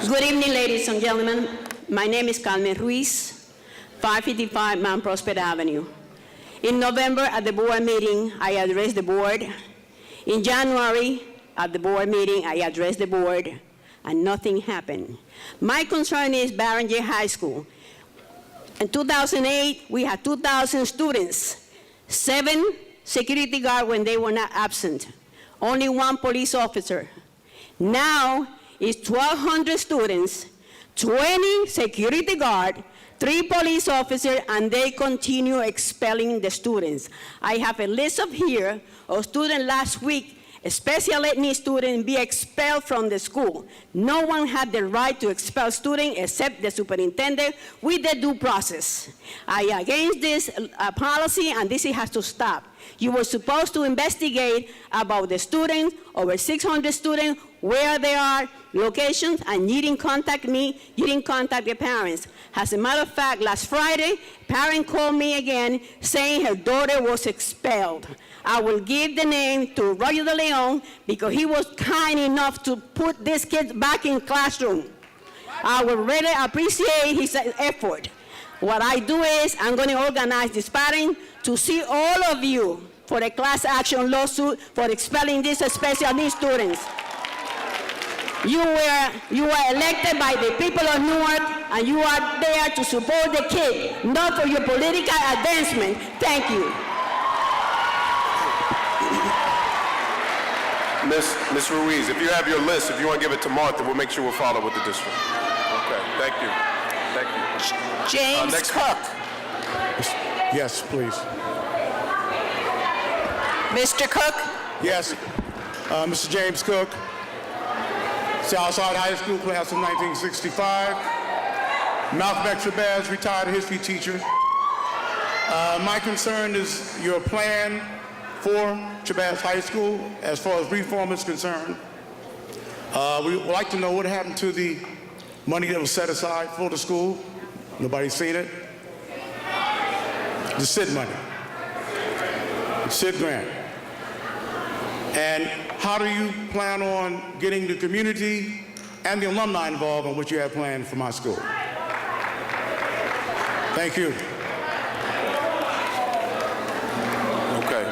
Good evening, ladies and gentlemen. My name is Carmen Ruiz, 555 Mount Prospect Avenue. In November at the board meeting, I addressed the board. In January at the board meeting, I addressed the board, and nothing happened. My concern is Barringer High School. In 2008, we had 2,000 students, 7 security guards when they were not absent, only 1 police officer. Now, it's 1,200 students, 20 security guards, 3 police officers, and they continue expelling the students. I have a list of here of students last week a special ed needs student be expelled from the school. No one had the right to expel students except the superintendent with the due process. I against this policy, and this has to stop. You were supposed to investigate about the students, over 600 students, where they are, locations, and you didn't contact me, you didn't contact the parents. As a matter of fact, last Friday, a parent called me again saying her daughter was expelled. I will give the name to Roger De Leon because he was kind enough to put this kid back in classroom. I would really appreciate his effort. What I do is I'm going to organize this parent to see all of you for a class action lawsuit for expelling these special needs students. You were elected by the people of Newark, and you are there to support the kid, not for your political advancement. Thank you. Ms. Ruiz, if you have your list, if you want to give it to Martha, we'll make sure we'll follow with the district. Okay, thank you. Thank you. James next Cook. Yes, please. Mr. Cook? Yes, Mr. James Cook, Southside High School, class of 1965. Malcolm X Shabazz, retired history teacher. My concern is your plan for Shabazz High School as far as reform is concerned. We would like to know what happened to the money that was set aside for the school. Nobody's seen it. The SID money, the SID grant. And how do you plan on getting the community and the alumni involved in what you have planned for my school? Thank you. Okay.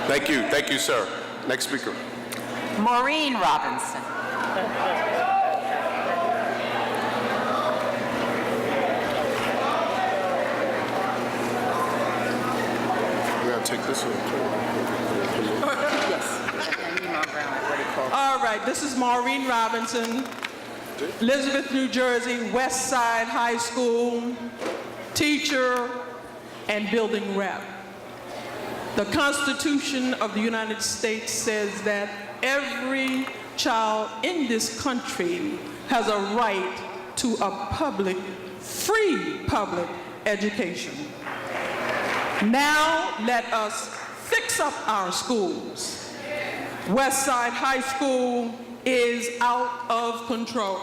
Thank you, sir. Next speaker. Maureen Robinson. We gotta take this one. All right, this is Maureen Robinson, Elizabeth, New Jersey, West Side High School, teacher and building rep. The Constitution of the United States says that every child in this country has a right to a public, free public education. Now let us fix up our schools. West Side High School is out of control.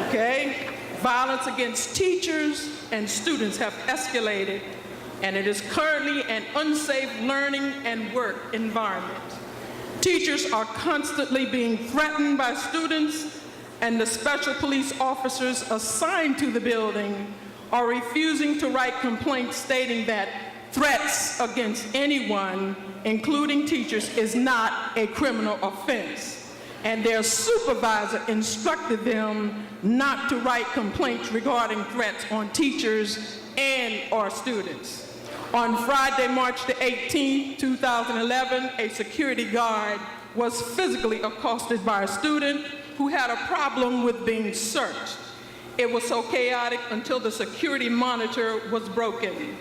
Okay? Violence against teachers and students have escalated, and it is currently an unsafe learning and work environment. Teachers are constantly being threatened by students, and the special police officers assigned to the building are refusing to write complaints stating that threats against anyone, including teachers, is not a criminal offense. And their supervisor instructed them not to write complaints regarding threats on teachers and/or students. On Friday, March the 18th, 2011, a security guard was physically accosted by a student who had a problem with being searched. It was so chaotic until the security monitor was broken.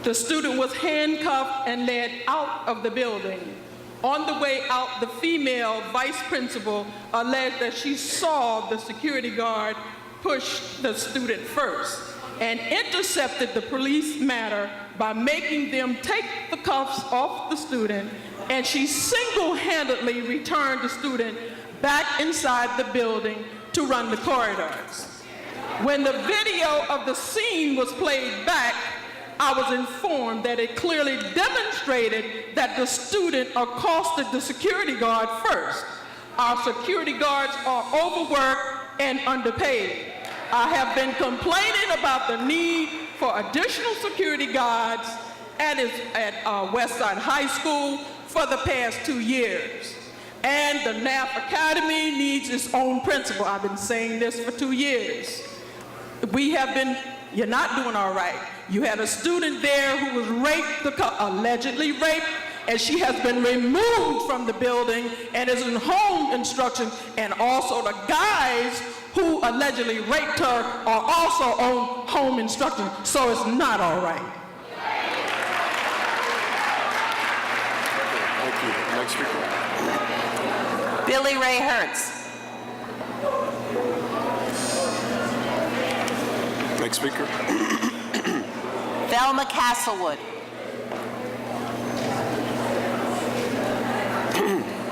The student was handcuffed and led out of the building. On the way out, the female vice principal alleged that she saw the security guard push the student first and intercepted the police matter by making them take the cuffs off the student, and she single-handedly returned the student back inside the building to run the corridors. When the video of the scene was played back, I was informed that it clearly demonstrated that the student accosted the security guard first. Our security guards are overworked and underpaid. I have been complaining about the need for additional security guards at Westside High School for the past 2 years. And the NAF Academy needs its own principal. I've been saying this for 2 years. You're not doing all right. You had a student there who was raped, allegedly raped, and she has been removed from the building and is in home instruction, and also the guys who allegedly raped her are also on home instruction, so it's not all right. Thank you. Next speaker. Billy Ray Hertz. Next speaker. Velma Castlewood.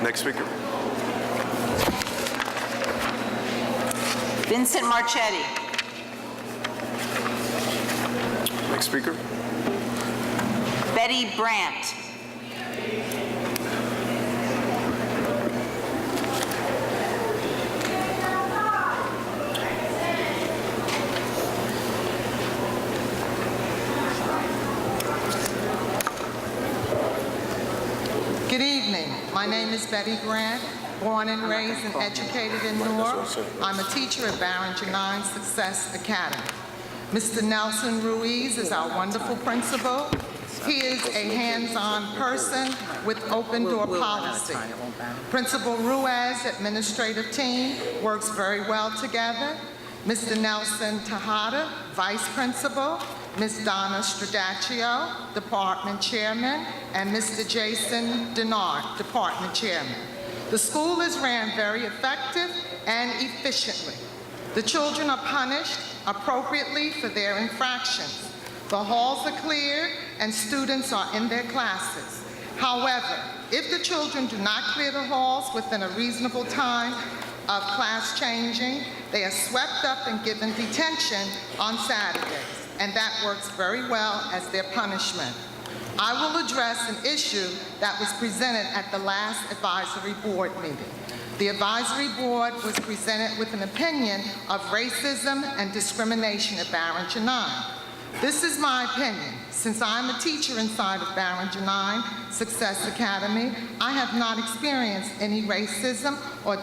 Next speaker. Vincent Marchetti. Next speaker. Betty Brandt. Good evening. My name is Betty Grant, born and raised and educated in Newark. I'm a teacher at Barringer 9 Success Academy. Mr. Nelson Ruiz is our wonderful principal. He is a hands-on person with open door policy. Principal Ruiz, administrative team, works very well together. Mr. Nelson Tejada, vice principal. Ms. Donna Stradaccio, department chairman, and Mr. Jason Denard, department chairman. The school is ran very effective and efficiently. The children are punished appropriately for their infractions. The halls are cleared and students are in their classes. However, if the children do not clear the halls within a reasonable time of class changing, they are swept up and given detention on Saturdays, and that works very well as their punishment. I will address an issue that was presented at the last advisory board meeting. The advisory board was presented with an opinion of racism and discrimination at Barringer 9. This is my opinion. Since I'm a teacher inside of Barringer 9 Success Academy, I have not experienced any racism or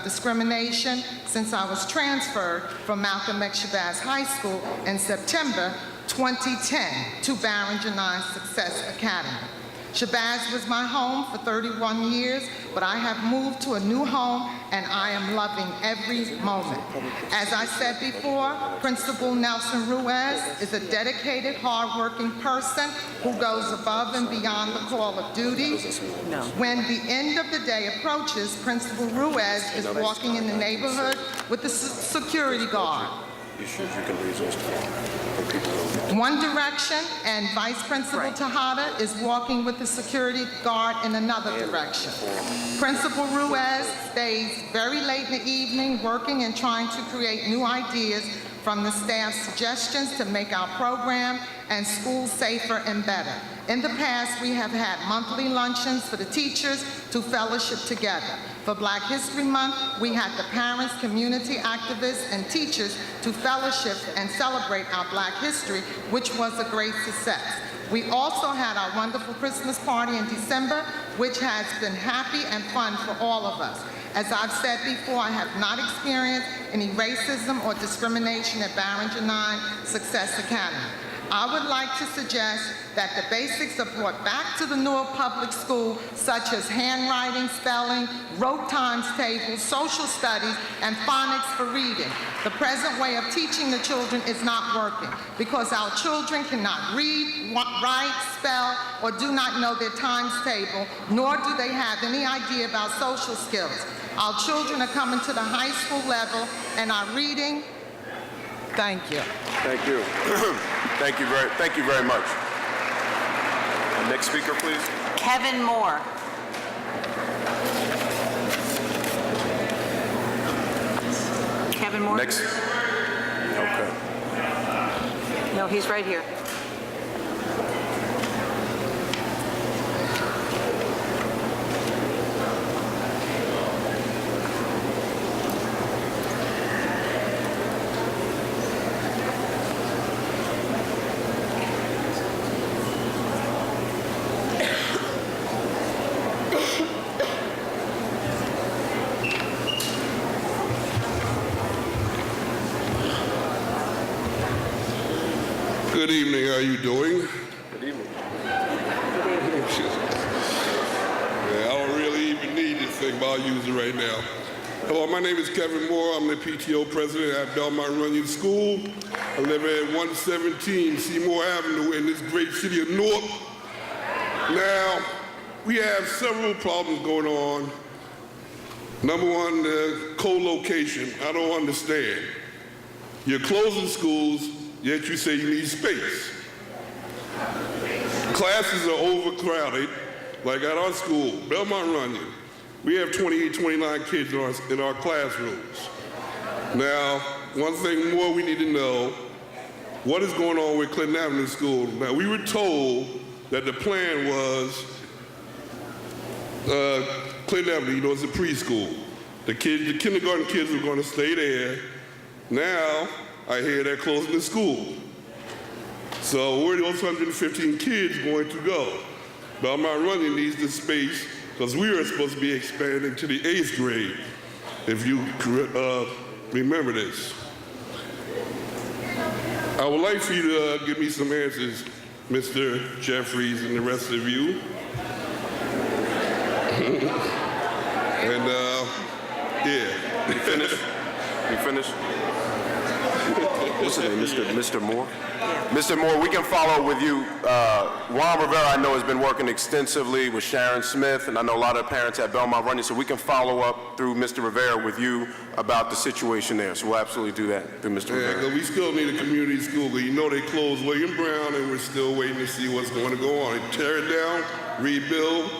discrimination since I was transferred from Malcolm X Shabazz High School in September 2010 to Barringer 9 Success Academy. Shabazz was my home for 31 years, but I have moved to a new home and I am loving every moment. As I said before, Principal Nelson Ruiz is a dedicated, hardworking person who goes above and beyond the call of duty. When the end of the day approaches, Principal Ruiz is walking in the neighborhood with the security guard. Issues you can raise those One direction, and Vice Principal Tejada is walking with the security guard in another direction. Principal Ruiz stays very late in the evening working and trying to create new ideas from the staff's suggestions to make our program and school safer and better. In the past, we have had monthly luncheons for the teachers to fellowship together. For Black History Month, we had the parents, community activists, and teachers to fellowship and celebrate our Black history, which was a great success. We also had our wonderful Christmas party in December, which has been happy and fun for all of us. As I've said before, I have not experienced any racism or discrimination at Barringer 9 Success Academy. I would like to suggest that the basics are brought back to the Newark Public School, such as handwriting, spelling, rote times tables, social studies, and phonics for reading. The present way of teaching the children is not working because our children cannot read, write, spell, or do not know their times table, nor do they have any idea about social skills. Our children are coming to the high school level and are reading. Thank you. Thank you. Thank you very much. Next speaker, please. Kevin Moore. Kevin Moore? Next. Okay. No, he's right here. Good evening, how are you doing? Good evening. Yeah, I don't really even need this thing, but I'll use it right now. Hello, my name is Kevin Moore. I'm the PTO president at Belmont Runyon School. I live at 117 Seymour Avenue in this great city of Newark. Now, we have several problems going on. Number one, the co-location. I don't understand. You're closing schools, yet you say you need space. Classes are overcrowded, like at our school, Belmont Runyon. We have 28, 29 kids in our classrooms. Now, one thing more we need to know, what is going on with Clinton Avenue School? Now, we were told that the plan was Clinton Avenue, you know, it's a preschool. The kindergarten kids are going to stay there. Now, I hear they're closing the school. So where are those 115 kids going to go? Belmont Runyon needs the space because we were supposed to be expanding to the 8th grade, if you remember this. I would like for you to give me some answers, Mr. Jeffries and the rest of you. And yeah. You finished? You finished? What's his name, Mr. Moore? Mr. Moore, we can follow with you. Juan Rivera, I know, has been working extensively with Sharon Smith, and I know a lot of parents at Belmont Runyon, so we can follow up through Mr. Rivera with you about the situation there. So we'll absolutely do that through Mr. Rivera. Yeah, we still need a community school, but you know they closed William Brown, and we're still waiting to see what's going to go on. Tear it down, rebuild,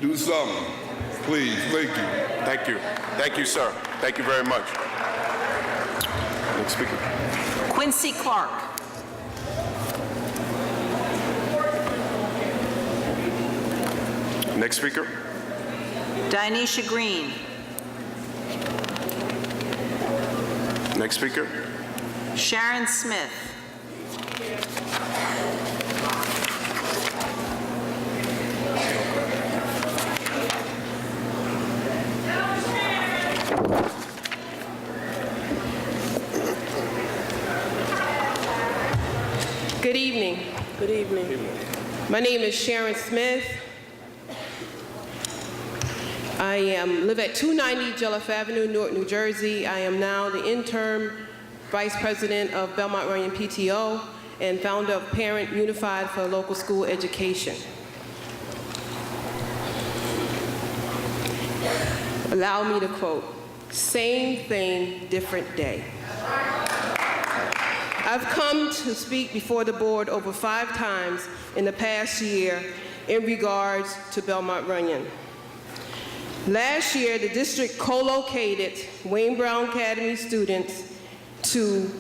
do something. Please, thank you. Thank you. Thank you, sir. Thank you very much. Next speaker. Quincy Clark. Next speaker. Dionysia Green. Next speaker. Sharon Smith. Good evening. Good evening. My name is Sharon Smith. I live at 290 Jelliff Avenue, Newark, New Jersey. I am now the interim vice president of Belmont Runyon PTO and founder of Parent Unified for Local School Education. Allow me to quote, "Same thing, different day." I've come to speak before the board over 5 times in the past year in regards to Belmont Runyon. Last year, the district co-located Wayne Brown Academy students to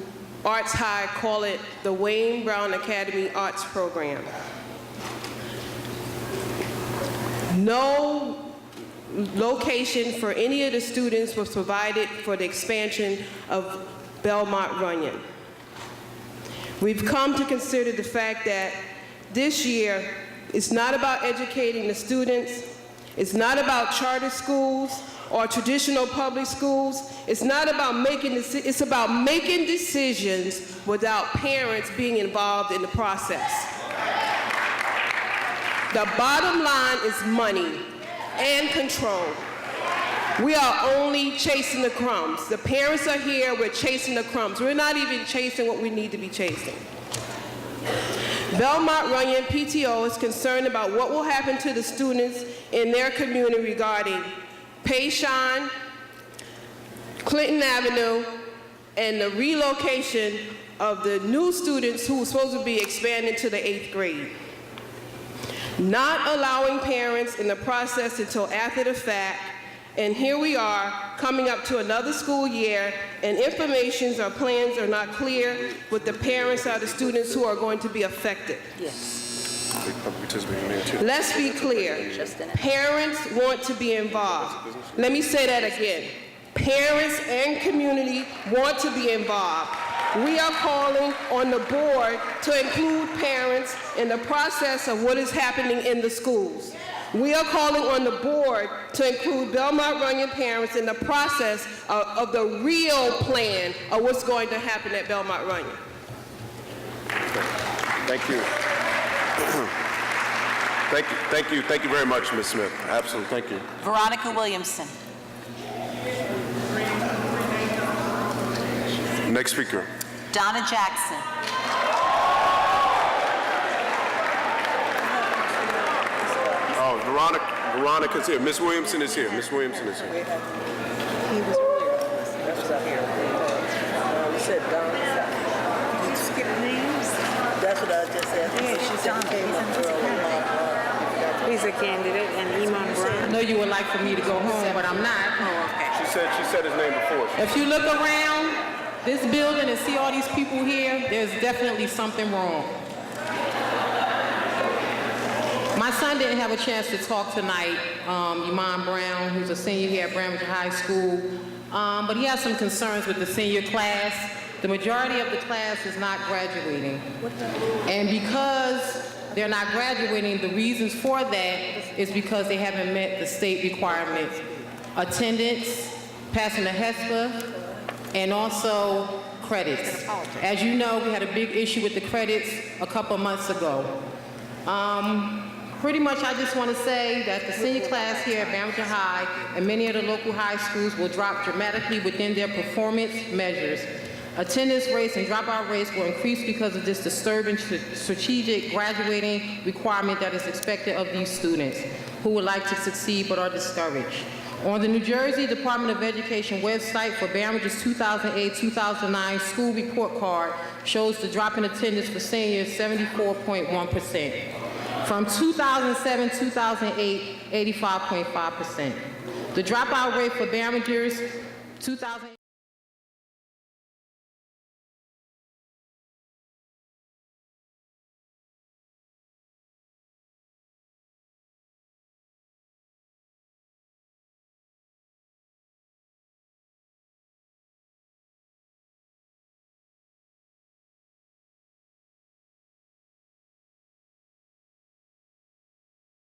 Arts High, call it the Wayne Brown Academy Arts Program. No location for any of the students was provided for the expansion of Belmont Runyon. We've come to consider the fact that this year, it's not about educating the students, it's not about charter schools or traditional public schools, it's not about it's about making decisions without parents being involved in the process. The bottom line is money and control. We are only chasing the crumbs. The parents are here, we're chasing the crumbs. We're not even chasing what we need to be chasing. Belmont Runyon PTO is concerned about what will happen to the students in their community regarding Payshon, Clinton Avenue, and the relocation of the new students who were supposed to be expanded to the 8th grade. Not allowing parents in the process until after the fact. And here we are, coming up to another school year, and information or plans are not clear with the parents or the students who are going to be affected. Yes. Let's be clear. Parents want to be involved. Let me say that again. Parents and community want to be involved. We are calling on the board to include parents in the process of what is happening in the schools. We are calling on the board to include Belmont Runyon parents in the process of the real plan of what's going to happen at Belmont Runyon. Thank you. Thank you very much, Ms. Smith. Absolutely, thank you. Veronica Williamson. Next speaker. Donna Jackson. Oh, Veronica. Veronica's here. Miss Williamson is here. Miss Williamson is here. He was earlier. That's what I hear. You said Don. Did you skip names? That's what I just said. Yeah, she said he came up early. He's a candidate, and Iman Brown. I know you would like for me to go home, but I'm not. Oh, okay. She said his name before. If you look around this building and see all these people here, there's definitely something wrong. My son didn't have a chance to talk tonight, Iman Brown, who's a senior here at Barringer High School, but he has some concerns with the senior class. The majority of the class is not graduating. And because they're not graduating, the reasons for that is because they haven't met the state requirements. Attendance, passing the HESPA, and also credits. As you know, we had a big issue with the credits a couple months ago. Pretty much I just want to say that the senior class here at Barringer High and many of the local high schools will drop dramatically within their performance measures. Attendance rates and dropout rates will increase because of this disturbing strategic graduating requirement that is expected of these students who would like to succeed but are discouraged. On the New Jersey Department of Education website for Barringer's 2008-2009 school report card shows the drop in attendance for seniors 74.1%. From 2007-2008, 85.5%. The dropout rate for Barringer's 2008